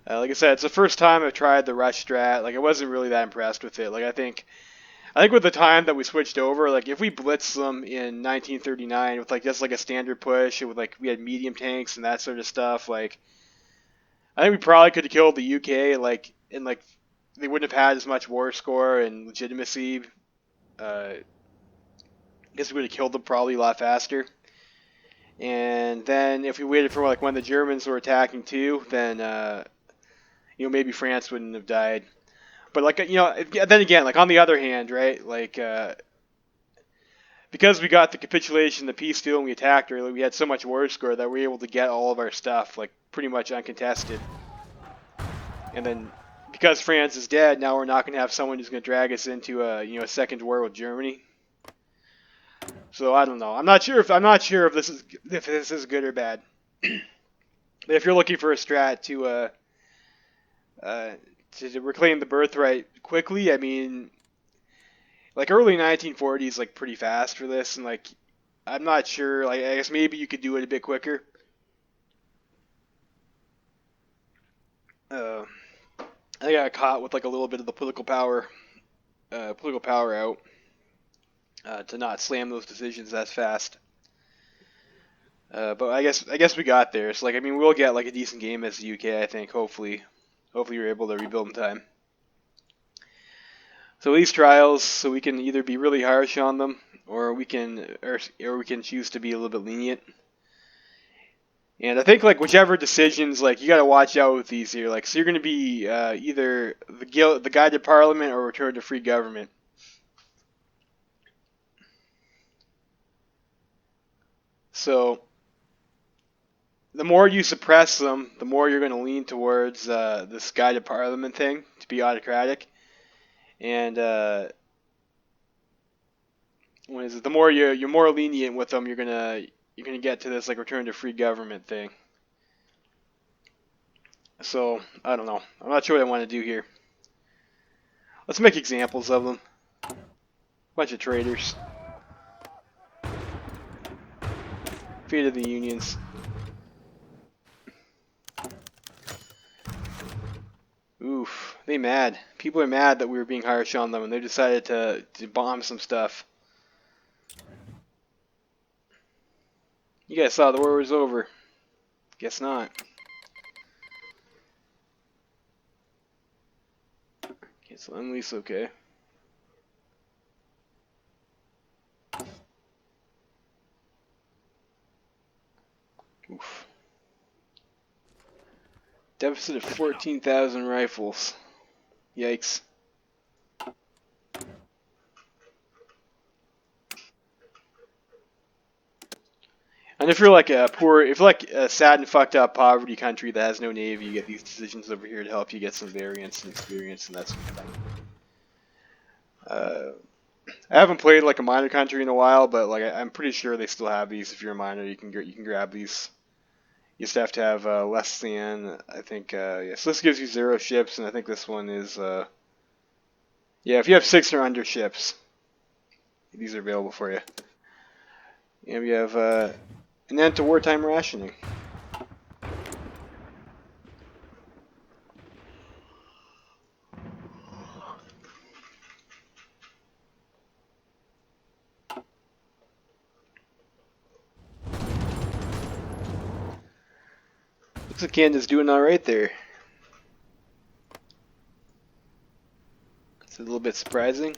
Like I said, it's the first time I've tried the rush strat. Like I wasn't really that impressed with it. Like I think with the time that we switched over, like if we blitzed them in 1939 with like just like a standard push, and with like we had medium tanks and that sort of stuff, like I think we probably could have killed the UK. Like and like they wouldn't have had as much war score and legitimacy. I guess we would have killed them probably a lot faster. And then if we waited for like when the Germans were attacking too, then maybe France wouldn't have died. But like then again, like on the other hand, right? Like because we got the capitulation, the peace deal, and we attacked early, we had so much war score that we were able to get all of our stuff like pretty much uncontested. And then because France is dead, now we're not going to have someone who's going to drag us into a second war with Germany. So I don't know. I'm not sure if this is good or bad. But if you're looking for a strat to reclaim the birthright quickly, I mean, like early 1940s, like pretty fast for this, and like I'm not sure. Like I guess maybe you could do it a bit quicker. I got caught with like a little bit of the political power out to not slam those decisions that fast. But I guess we got there. So like I mean we'll get like a decent game as the UK. I think hopefully you're able to rebuild in time. So these trials, so we can either be really harsh on them, or we can choose to be a little bit lenient. And I think like whichever decisions, like you got to watch out with these here. Like so you're going to be either the guide to Parliament or return to free government. So the more you suppress them, the more you're going to lean towards this guide to Parliament thing to be autocratic. And what is it? The more you're more lenient with them, you're gonna get to this like return to free government thing. So I don't know. I'm not sure what I want to do here. Let's make examples of them. Bunch of traitors. Fate of the unions. Oof, they mad. People are mad that we were being harsh on them, and they decided to bomb some stuff. You guys thought the war was over. Guess not. Okay, so unleash okay. Oof. Deficit of 14,000 rifles. Yikes. And if you're like a sad and fucked up poverty country that has no navy, you get these decisions over here to help you get some variance and experience and that sort of thing. I haven't played like a minor country in a while, but like I'm pretty sure they still have these. If you're a minor, you can grab these. You just have to have less than, I think, yes, this gives you 0 ships, and I think this one is, yeah, if you have 6 or under ships, these are available for you. And we have an end to wartime rationing. Looks like Canada's doing alright there. It's a little bit surprising.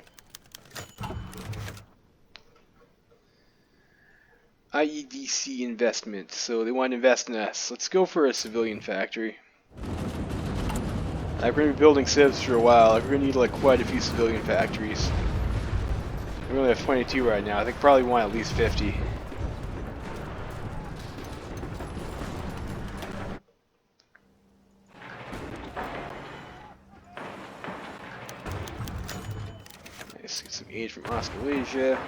IEDC investment. So they want to invest in us. Let's go for a civilian factory. We're going to be building civs for a while. We're going to need like quite a few civilian factories. We only have 22 right now. I think probably want at least 50. Nice, get some aid from Australasia.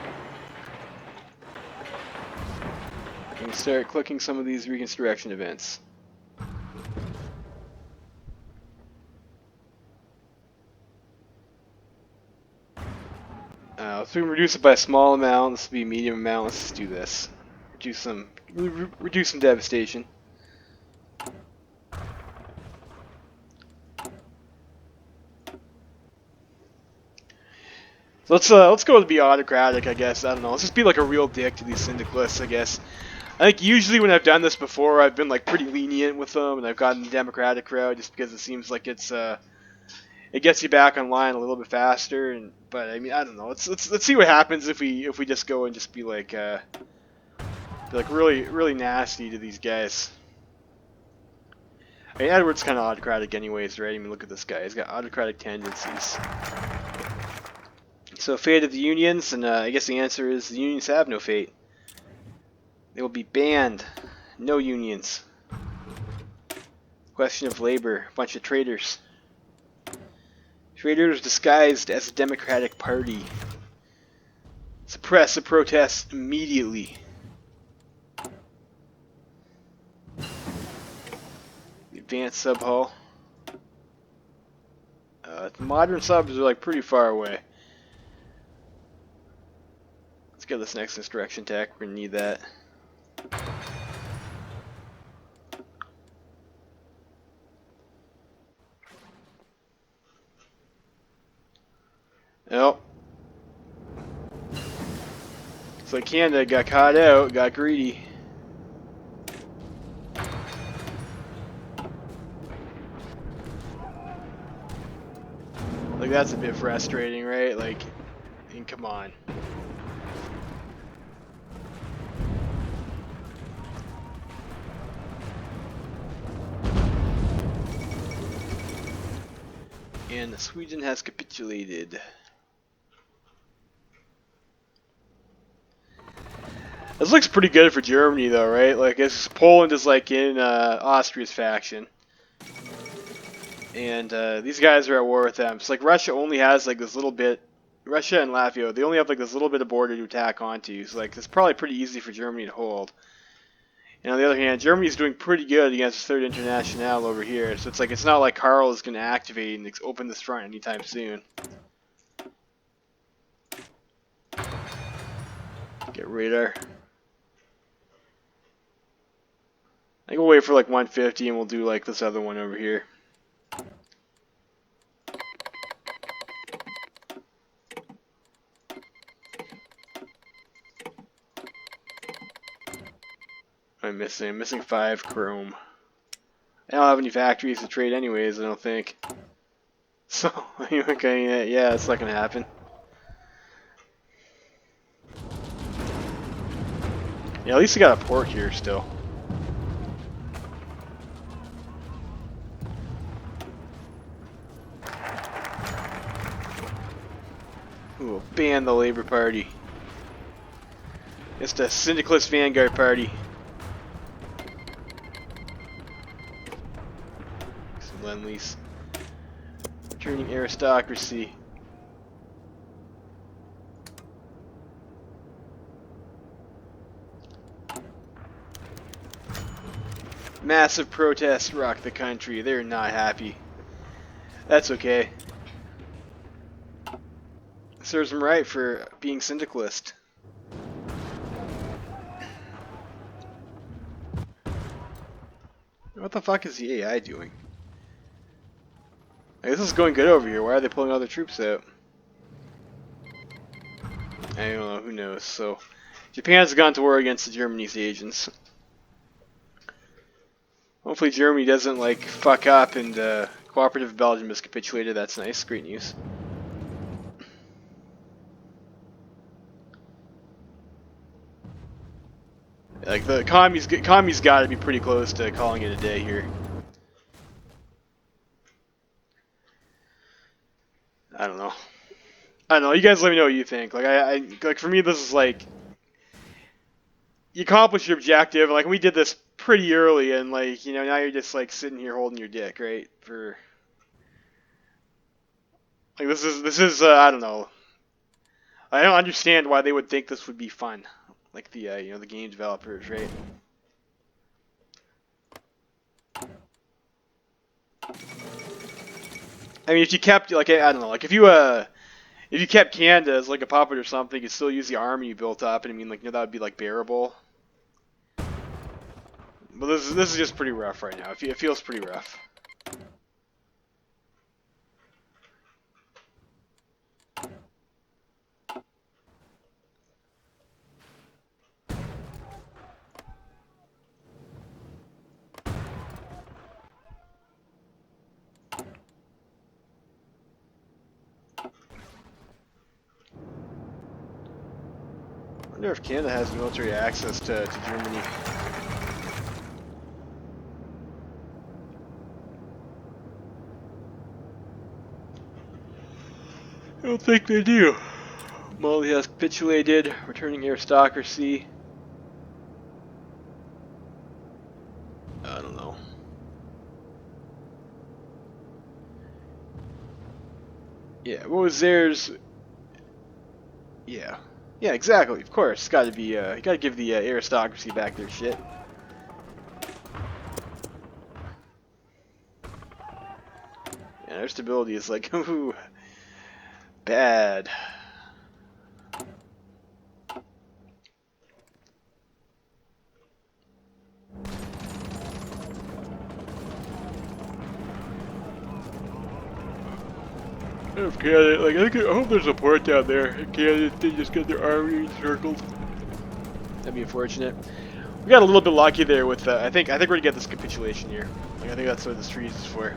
We can start clicking some of these reconstruction events. If we can reduce it by a small amount, this will be a medium amount. Let's just do this. Reduce some devastation. So let's go to be autocratic, I guess. I don't know. Let's just be like a real dick to these syndicalists, I guess. I think usually when I've done this before, I've been like pretty lenient with them, and I've gotten the Democratic crowd just because it seems like it gets you back online a little bit faster. But I mean, I don't know. Let's see what happens if we just go and just be like really nasty to these guys. I mean, Edward's kind of autocratic anyways, right? I mean, look at this guy. He's got autocratic tendencies. So fate of the unions, and I guess the answer is the unions have no fate. They will be banned. No unions. Question of labor. A bunch of traitors. Traitors disguised as a Democratic Party. Suppress the protests immediately. The advanced sub hall. The modern subs are like pretty far away. Let's get this next instruction tech. We're gonna need that. Nope. So Canada got caught out, got greedy. Like, that's a bit frustrating, right? Like, I mean, come on. And Sweden has capitulated. This looks pretty good for Germany, though, right? Like, Poland is like in Austria's faction, and these guys are at war with them. So like Russia only has like this little bit. Russia and Latvia, they only have like this little bit of border to attack onto. So like it's probably pretty easy for Germany to hold. And on the other hand, Germany's doing pretty good against the Third International over here. So it's like it's not like Karl is going to activate and open this front anytime soon. Get radar. I think we'll wait for like 150 and we'll do like this other one over here. I'm missing 5 chrome. I don't have any factories to trade anyways, I don't think. So, okay, yeah, it's not gonna happen. Yeah, at least we got a port here still. Ooh, ban the Labour Party. It's the Syndicalist Vanguard Party. Some Lend-Lease. Returning aristocracy. Massive protests rock the country. They're not happy. That's okay. Serves them right for being syndicalist. What the fuck is the AI doing? Like, this is going good over here. Why are they pulling all their troops out? I don't know. Who knows? So, Japan's gone to war against the Germany's agents. Hopefully Germany doesn't, like, fuck up and cooperative Belgium has capitulated. That's nice. Great news. Like, the commies got to be pretty close to calling it a day here. I don't know. You guys let me know what you think. Like like for me, this is like you accomplish your objective. Like we did this pretty early, and like now you're just like sitting here holding your dick, right? For like this is I don't know. I don't understand why they would think this would be fun. Like the the game developers, right? I mean, if you kept like I don't know, like if you kept Canada as like a puppet or something, you could still use the army you built up, and I mean like that would be like bearable. But this is just pretty rough right now. It feels pretty rough. I wonder if Canada has military access to Germany. I don't think they do. Mali has capitulated, returning aristocracy. I don't know. Yeah, what was theirs? Yeah. Yeah, exactly. Of course, it's got to be. You got to give the aristocracy back their shit. Yeah, their stability is like, ooh, bad. If Canada, like I hope there's a port down there. In Canada, they just get their army encircled. That'd be unfortunate. We got a little bit lucky there with. I think we're gonna get this capitulation here. Like I think that's what this treaty is for.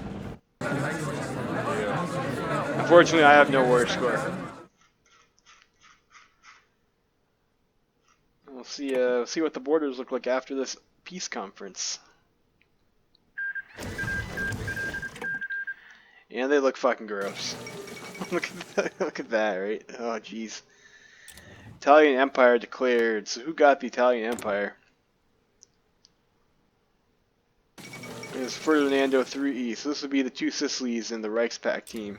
Yeah. Unfortunately, I have no war score. We'll see. See what the borders look like after this peace conference. And they look fucking gross. Look at that, look at that, right? Oh, jeez. Italian Empire declared. So who got the Italian Empire? It's Ferdinando III. So this would be the two Sicilies in the Reichspakt team.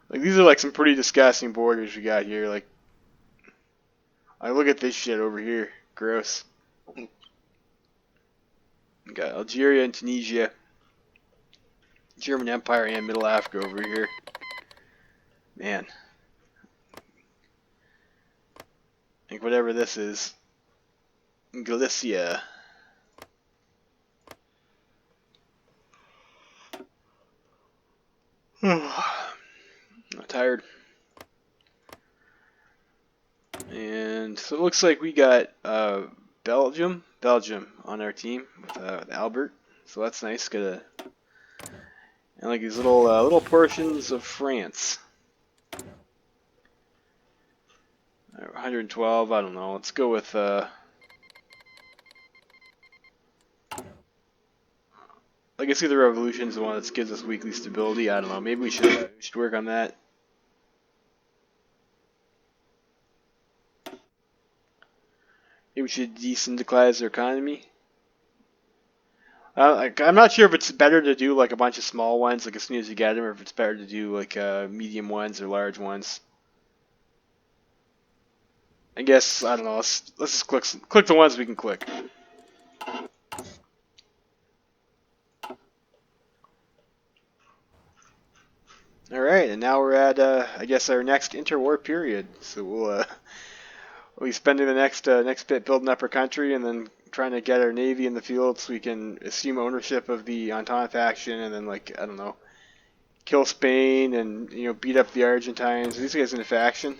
Like these are like some pretty disgusting borders we got here. Like, I look at this shit over here. Gross. We got Algeria and Tunisia. German Empire and Middle Africa over here. Man. Like whatever this is. Galicia. I'm tired. And so it looks like we got Belgium on our team with Albert. So that's nice. And like these little portions of France. 112. I don't know. Let's go with. I guess the revolution is the one that gives us weekly stability. I don't know. Maybe we should work on that. Maybe we should desyndicalize their economy. I'm not sure if it's better to do like a bunch of small ones, like as soon as you get them, or if it's better to do like medium ones or large ones. I guess I don't know. Let's just click the ones we can click. All right, and now we're at I guess our next interwar period. So we'll be spending the next bit building up our country, and then trying to get our navy in the field so we can assume ownership of the Entente faction, and then like I don't know, kill Spain and beat up the Argentines. Are these guys in a faction?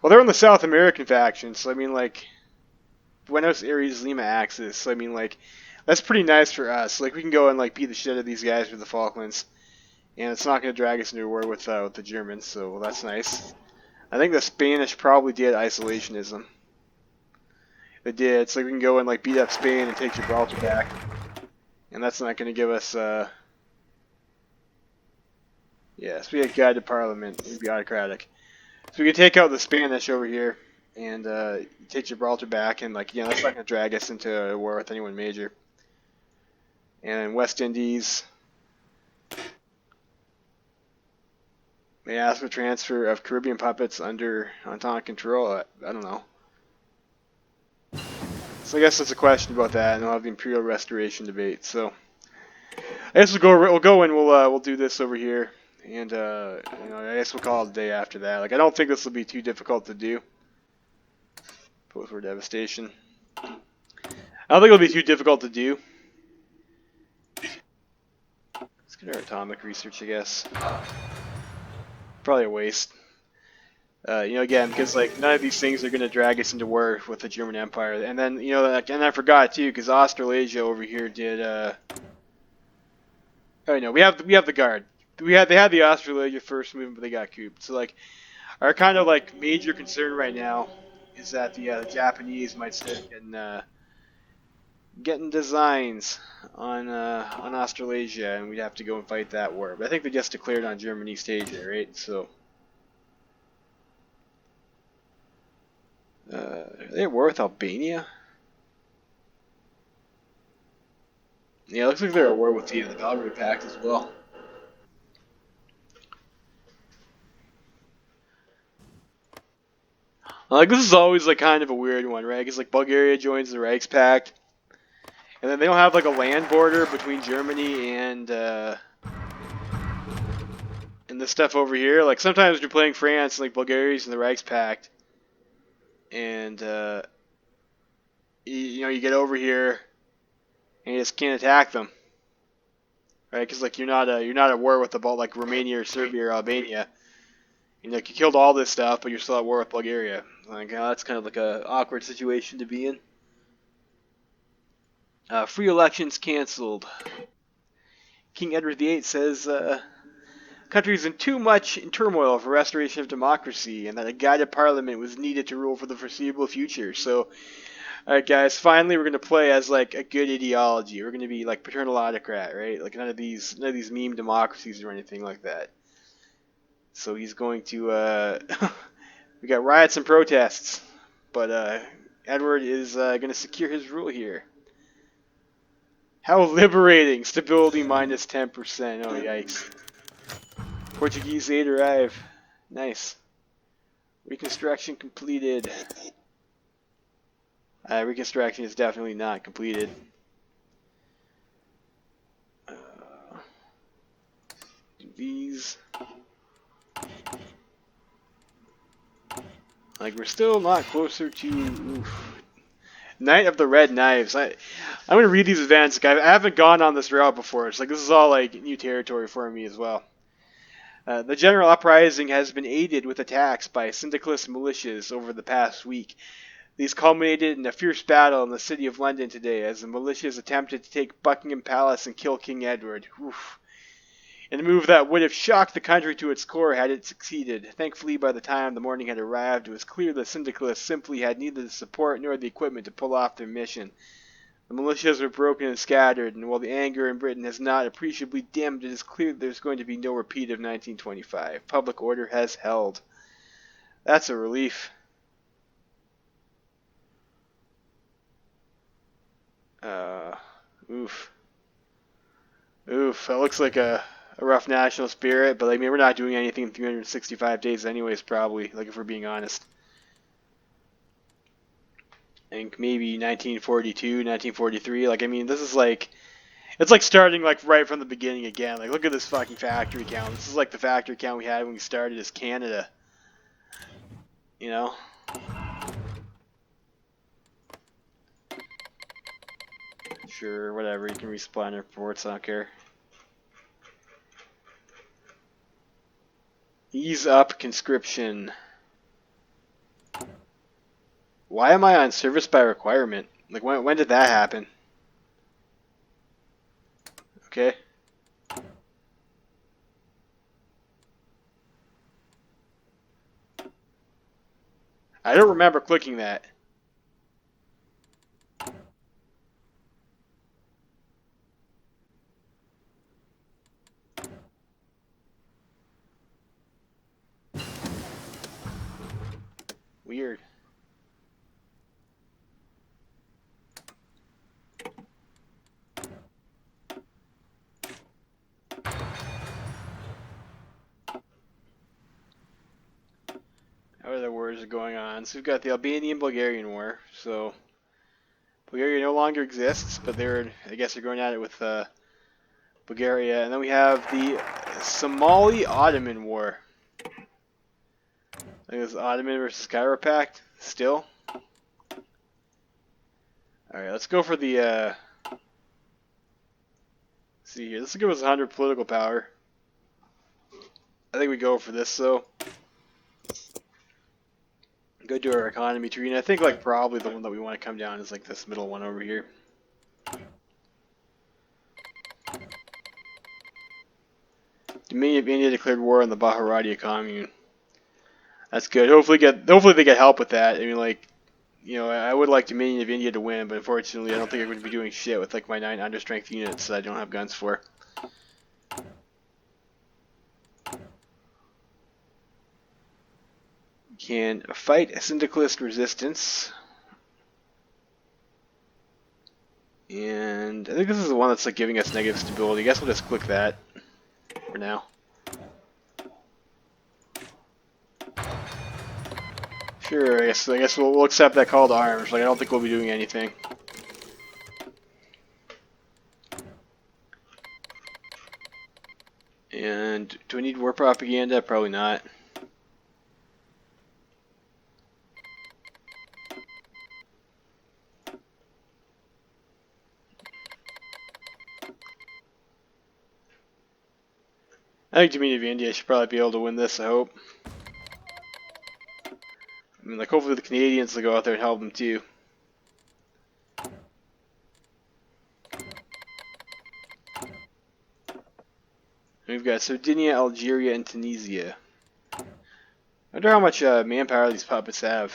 Well, they're on the South American faction, so I mean like Buenos Aires Lima axis. So I mean like that's pretty nice for us. Like we can go and like beat the shit out of these guys with the Falklands, and it's not going to drag us into a war with the Germans. So that's nice. I think the Spanish probably did isolationism. They did. It's like we can go and like beat up Spain and take Gibraltar back. And that's not going to give us, yes, we had guide to parliament. It'd be autocratic. So we can take out the Spanish over here and take Gibraltar back, and like, that's not going to drag us into a war with anyone major. And West Indies may ask for transfer of Caribbean puppets under Entente control. I don't know. So I guess that's a question about that, and we'll have the Imperial Restoration debate. So I guess we'll go and we'll do this over here, and I guess we'll call it a day after that. Like, I don't think this will be too difficult to do. Post-war devastation. I don't think it'll be too difficult to do. Let's get our atomic research, I guess. Probably a waste. Again, because like none of these things are going to drag us into war with the German Empire. And then, and I forgot too, because Australasia over here did. Oh no, we have the Guard. They had the Australasia first movement, but they got cooped. So like, our kind of like major concern right now is that the Japanese might start getting designs on Australasia, and we'd have to go and fight that war. But I think they just declared on German East Asia, right? So. Are they at war with Albania? Yeah, it looks like they're at war with the Belgrade Pact as well. Like, this is always like kind of a weird one, right? Because like Bulgaria joins the Reichspakt, and then they don't have like a land border between Germany and this stuff over here. Like sometimes you're playing France, and like Bulgaria's in the Reichspakt, and you get over here and you just can't attack them, right? Because like you're not at war with like Romania or Serbia or Albania. Like you killed all this stuff, but you're still at war with Bulgaria. Like that's kind of like a awkward situation to be in. Free elections canceled. King Edward VIII says country is in too much in turmoil for restoration of democracy, and that a guided parliament was needed to rule for the foreseeable future. So, alright guys, finally we're gonna play as like a good ideology. We're gonna be like paternal autocrat, right? Like none of these meme democracies or anything like that. So he's going to we got riots and protests, but Edward is going to secure his rule here. How liberating! Stability minus 10%. Oh, yikes. Portuguese aid arrive. Nice. Reconstruction completed. Reconstruction is definitely not completed. Do these. Like, we're still not closer to... Oof. Knight of the Red Knives. I'm going to read these events. I haven't gone on this route before. It's like, this is all, like, new territory for me as well. The general uprising has been aided with attacks by syndicalist militias over the past week. These culminated in a fierce battle in the city of London today as the militias attempted to take Buckingham Palace and kill King Edward. Oof. In a move that would have shocked the country to its core had it succeeded. Thankfully, by the time the morning had arrived, it was clear the syndicalists simply had neither the support nor the equipment to pull off their mission. The militias were broken and scattered, and while the anger in Britain has not appreciably dimmed, it is clear that there's going to be no repeat of 1925. Public order has held. That's a relief. Oof. Oof, that looks like a rough national spirit, but I mean, we're not doing anything in 365 days anyways, probably, like if we're being honest. I think maybe 1942, 1943, like I mean, this is like, it's like starting like right from the beginning again. Like look at this fucking factory count. This is like the factory count we had when we started as Canada. You know? Sure, whatever, you can resupply in reports, I don't care. Ease up conscription. Why am I on service by requirement? Like, when did that happen? Okay. I don't remember clicking that. Weird. Other wars are going on. So we've got the Albanian-Bulgarian War. So Bulgaria no longer exists, but I guess they're going at it with Bulgaria. And then we have the Somali-Ottoman War. I think it's Ottoman versus Cairo Pact still. Alright, let's go for the, see here. This will give us 100 political power. I think we go for this, though. Go do our economy tree, and I think, like, probably the one that we want to come down is, like, this middle one over here. Dominion of India declared war on the Baharadia commune. That's good. Hopefully they get help with that. I mean, like, you know, I would like Dominion of India to win, but unfortunately, I don't think I'm going to be doing shit with, like, my 9 understrength units that I don't have guns for. Can fight syndicalist resistance. And I think this is the one that's, like, giving us negative stability. I guess we'll just click that for now. Sure, I guess we'll accept that call to arms. Like, I don't think we'll be doing anything. And do we need war propaganda? Probably not. I think Dominion of India should probably be able to win this, I hope. I mean, like, hopefully the Canadians will go out there and help them too. We've got Sardinia, Algeria, and Tunisia. I wonder how much manpower these puppets have.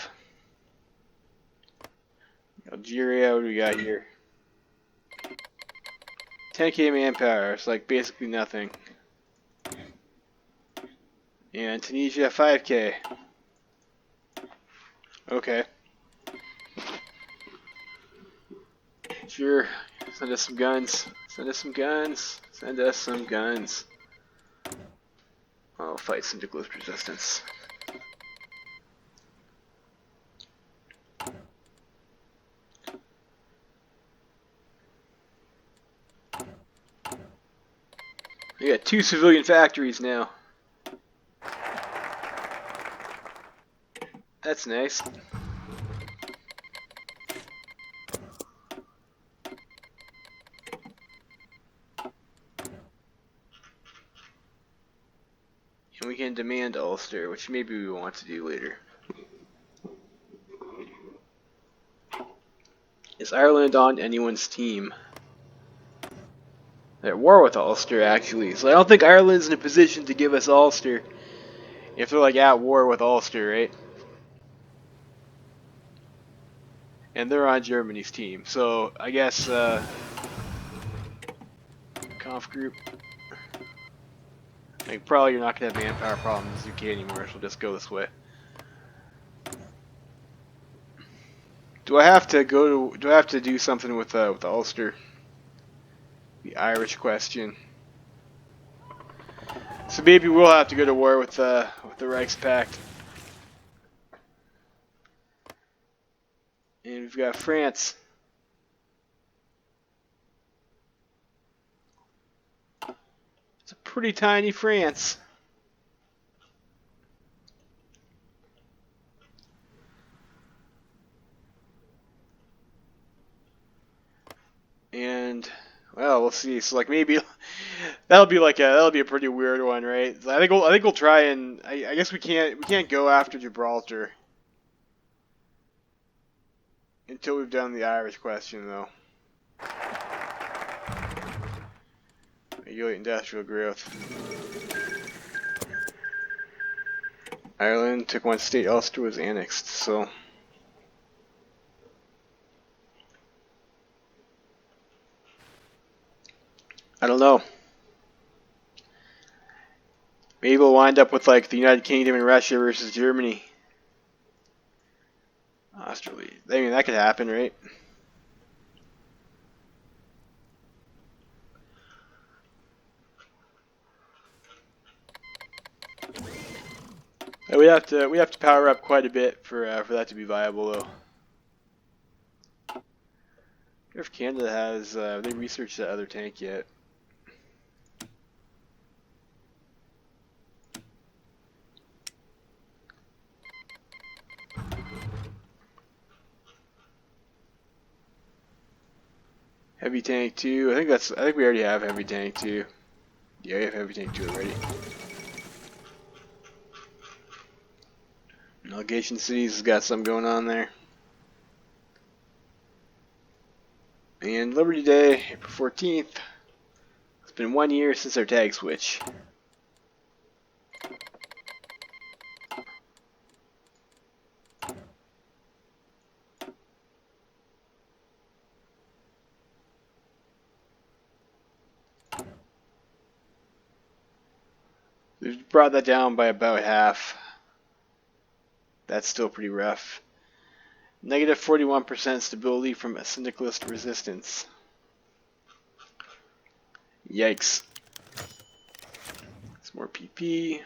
Algeria, what do we got here? 10k manpower, it's like basically nothing. And Tunisia, 5k. Okay. Sure. Send us some guns. Send us some guns. Send us some guns. I'll fight syndicalist resistance. We got 2 civilian factories now. That's nice. And we can demand Ulster, which maybe we want to do later. Is Ireland on anyone's team? They're at war with Ulster, actually. So I don't think Ireland's in a position to give us Ulster if they're, like, at war with Ulster, right? And they're on Germany's team. So I guess, conf group. Like, probably you're not going to have manpower problems in the UK anymore, so we'll just go this way. Do I have to do something with Ulster? The Irish question. So maybe we'll have to go to war with the Reichspakt. And we've got France. It's a pretty tiny France. And well, we'll see. So like maybe that'll be a pretty weird one, right? I think we'll try and I guess we can't go after Gibraltar until we've done the Irish question though. Regulate industrial growth. Ireland took one state, Ulster was annexed, so I don't know. Maybe we'll wind up with like the United Kingdom and Russia versus Germany. Australia. I mean, that could happen, right? We have to power up quite a bit for that to be viable, though. I wonder if Canada has they researched that other tank yet? Heavy tank 2. I think we already have heavy tank 2. Yeah, we have heavy tank 2 already. Navigation Cities has got something going on there. And Liberty Day, April 14th. It's been 1 year since our tag switch. They've brought that down by about half. That's still pretty rough. Negative 41% stability from a syndicalist resistance. Yikes. Some more PP.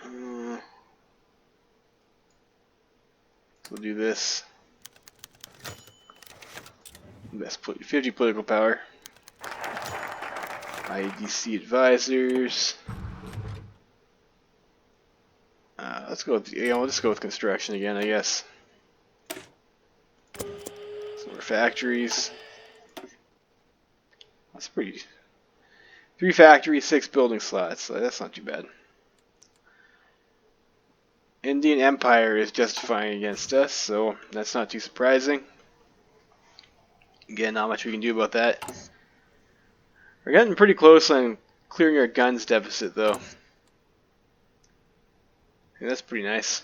So we'll do this. Best 50 political power. IEDC advisors. Let's go with we'll just go with construction again, I guess. Some more factories. That's pretty. 3 factories, 6 building slots. So that's not too bad. Indian Empire is justifying against us, so that's not too surprising. Again, not much we can do about that. We're getting pretty close on clearing our guns deficit, though. And that's pretty nice.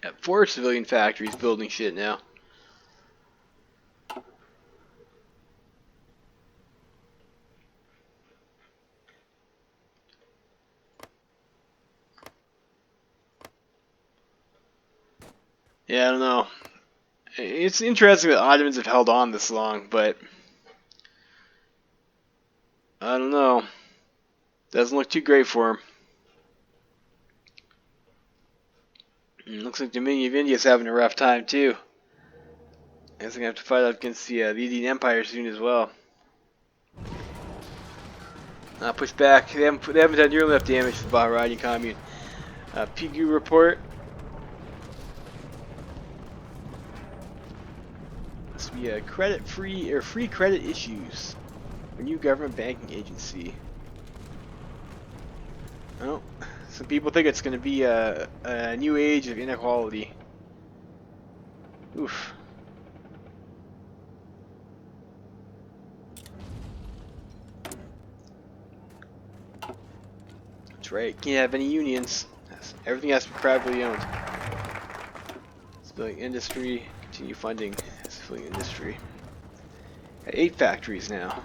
Got 4 civilian factories building shit now. Yeah, I don't know. It's interesting that Ottomans have held on this long, but I don't know. Doesn't look too great for them. Looks like Dominion of India is having a rough time too. I guess they're gonna have to fight up against the Indian Empire soon as well. Push back. They haven't done nearly enough damage to the Bahraini commune. PGU report. This will be credit-free or free credit issues. A new government banking agency. Well, some people think it's going to be a new age of inequality. Oof. That's right. Can't have any unions. Everything has to be privately owned. Civilian industry. Continue funding civilian industry. Got 8 factories now.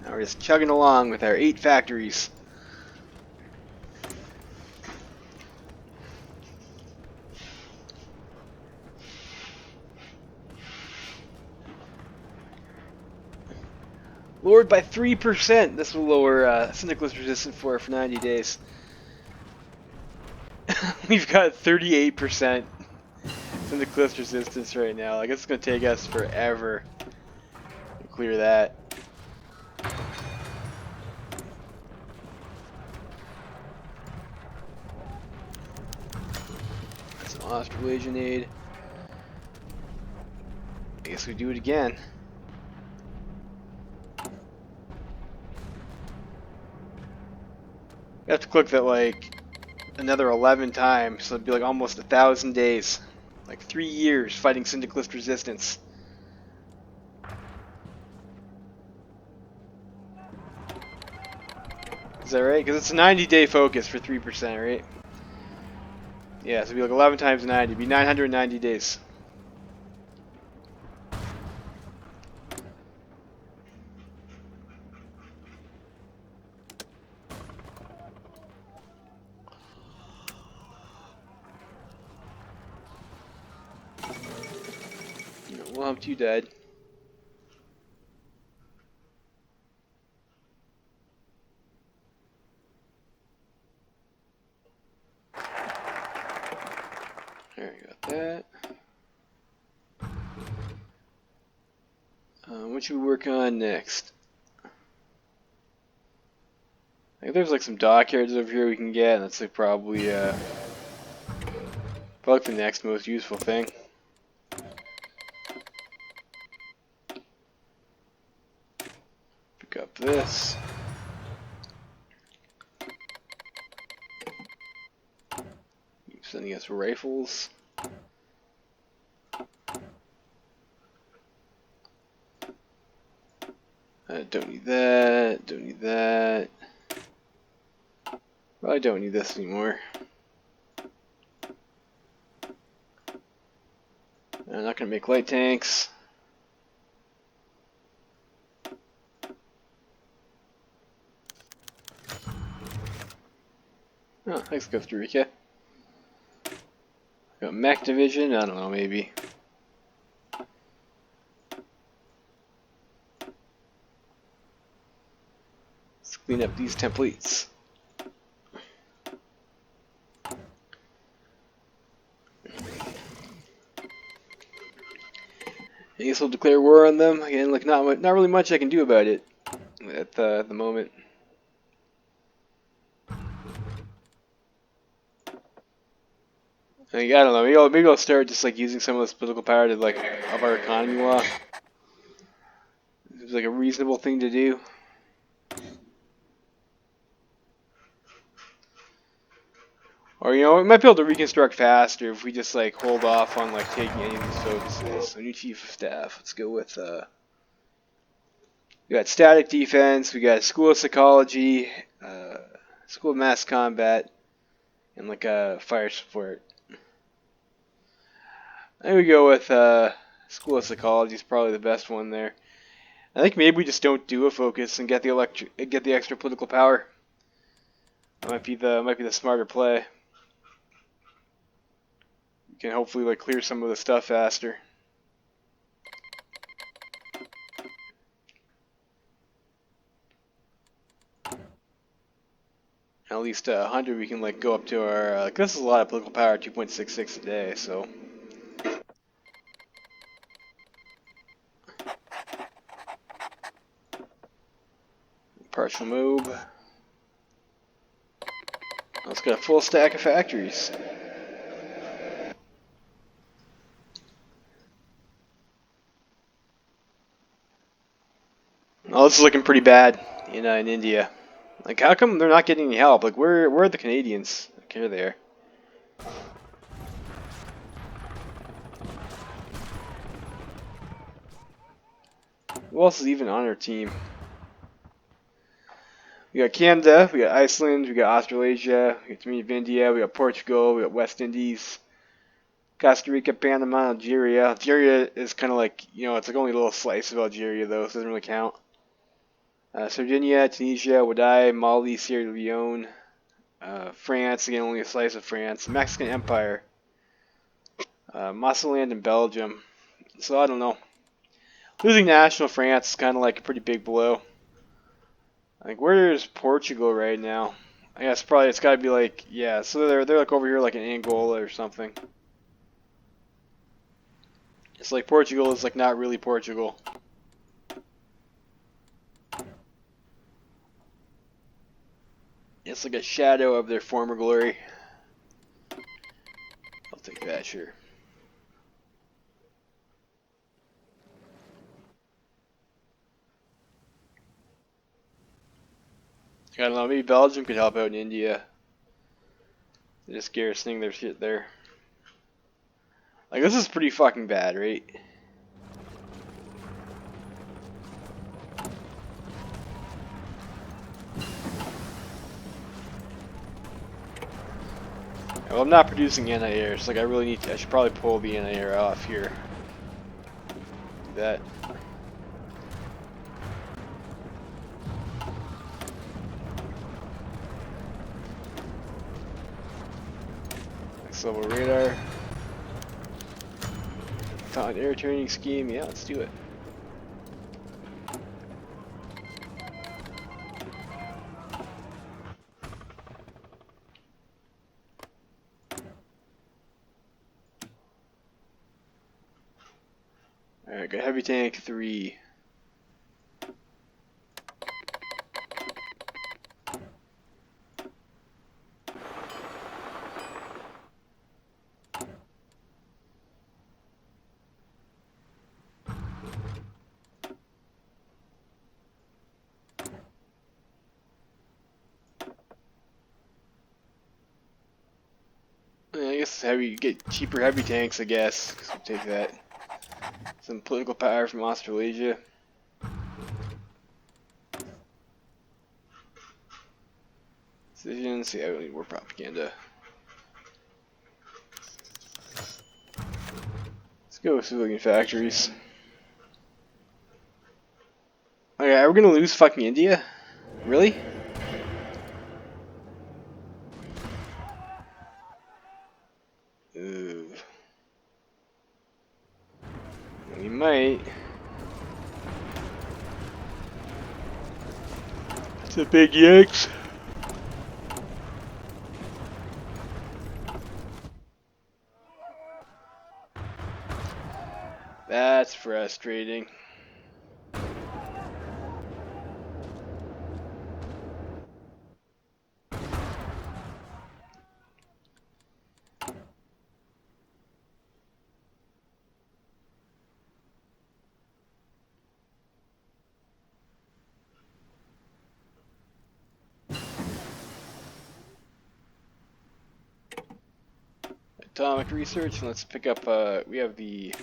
Now we're just chugging along with our 8 factories. Lowered by 3%. This will lower syndicalist resistance for 90 days. We've got 38% syndicalist resistance right now. Like, it's going to take us forever to clear that. That's an Australasian aid. I guess we do it again. You have to click that like another 11 times, so it'd be like almost 1,000 days. Like 3 years fighting syndicalist resistance. Is that right? Because it's a 90-day focus for 3%, right? Yeah, so it'd be like 11 times 90. It'd be 990 days. Well, I'm too dead. There, I got that. What should we work on next? I think there's like some dockyards over here we can get, and that's like probably the next most useful thing. Pick up this. Keep sending us rifles. Don't need that. Don't need that. Well, I don't need this anymore. I'm not gonna make light tanks. Oh, thanks, Costa Rica. Got mech division. I don't know, maybe. Let's clean up these templates. I guess we'll declare war on them again. Like not really much I can do about it at the moment. I don't know. Maybe I'll start just like using some of this political power to like up our economy law. It's like a reasonable thing to do. Or we might be able to reconstruct faster if we just like hold off on like taking any of these focuses. So new chief of staff. Let's go with we got static defense, we got school of psychology, school of mass combat, and like fire support. I think we go with school of psychology is probably the best one there. I think maybe we just don't do a focus and get the extra political power. That might be the smarter play. We can hopefully like clear some of the stuff faster. At least 100 we can like go up to our this is a lot of political power, 2.66 a day, so partial move. Let's get a full stack of factories. Oh, this is looking pretty bad in India. Like, how come they're not getting any help? Like, where are the Canadians? Like, here they are. Who else is even on our team? We got Canada, we got Iceland, we got Australasia, we got Dominion of India, we got Portugal, we got West Indies, Costa Rica, Panama, Algeria. Algeria is kind of like, it's like only a little slice of Algeria, though, so it doesn't really count. Sardinia, Tunisia, Wadai, Mali, Sierra Leone, France, again, only a slice of France, Mexican Empire, Mosselland, and Belgium. So, I don't know. Losing national France is kind of like a pretty big blow. I think where is Portugal right now? I guess probably it's got to be like, yeah, so they're like over here like in Angola or something. It's like Portugal is like not really Portugal. It's like a shadow of their former glory. I'll take that, sure. I don't know, maybe Belgium could help out in India. They're just garrisoning their shit there. Like, this is pretty fucking bad, right? Well, I'm not producing anti-air, so like I really need to. I should probably pull the anti-air off here. Do that. Next level radar. Taunt air training scheme. Yeah, let's do it. Alright, got heavy tank 3. Yeah, I guess heavy, get cheaper heavy tanks, I guess. We'll take that. Some political power from Australasia. Decisions. Yeah, we don't need war propaganda. Let's go with civilian factories. Okay, are we gonna lose fucking India? Really? Ooh. We might. It's a big yikes. That's frustrating. Atomic research, and let's pick up, we have the,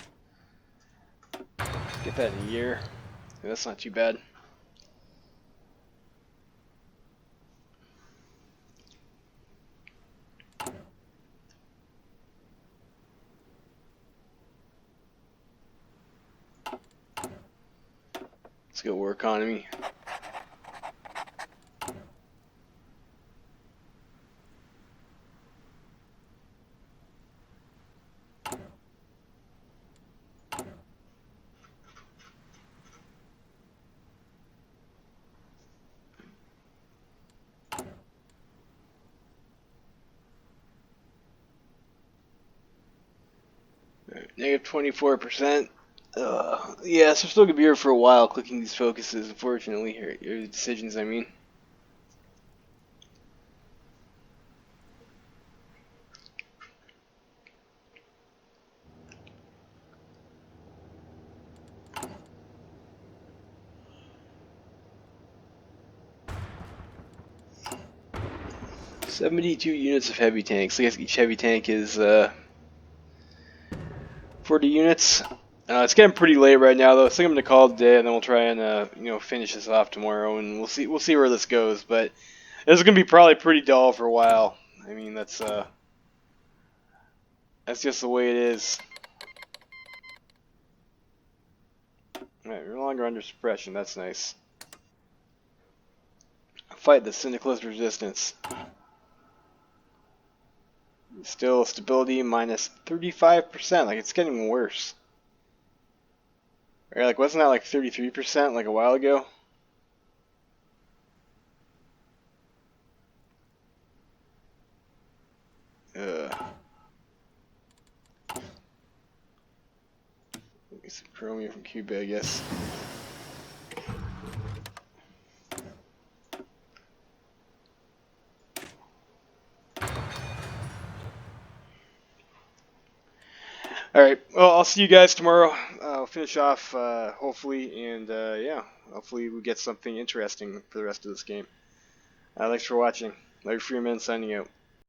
get that in a year. Yeah, that's not too bad. Let's go war economy. Negative 24%. Yeah, so we're still gonna be here for a while clicking these focuses, unfortunately, or decisions, I mean. $72 units of heavy tanks. I guess each heavy tank is 40 units. It's getting pretty late right now, though. So I'm gonna call it a day, and then we'll try and finish this off tomorrow, and we'll see where this goes. But this is gonna be probably pretty dull for a while. I mean, that's just the way it is. Alright, we're no longer under suppression. That's nice. Fight the syndicalist resistance. Still stability minus 35%. Like, it's getting worse. Or, like, wasn't that like 33% like a while ago? Get some chromium from Cuba, I guess. Alright, well, I'll see you guys tomorrow. I'll finish off, hopefully, and yeah, hopefully we get something interesting for the rest of this game. Thanks for watching. Larry Freeman signing out.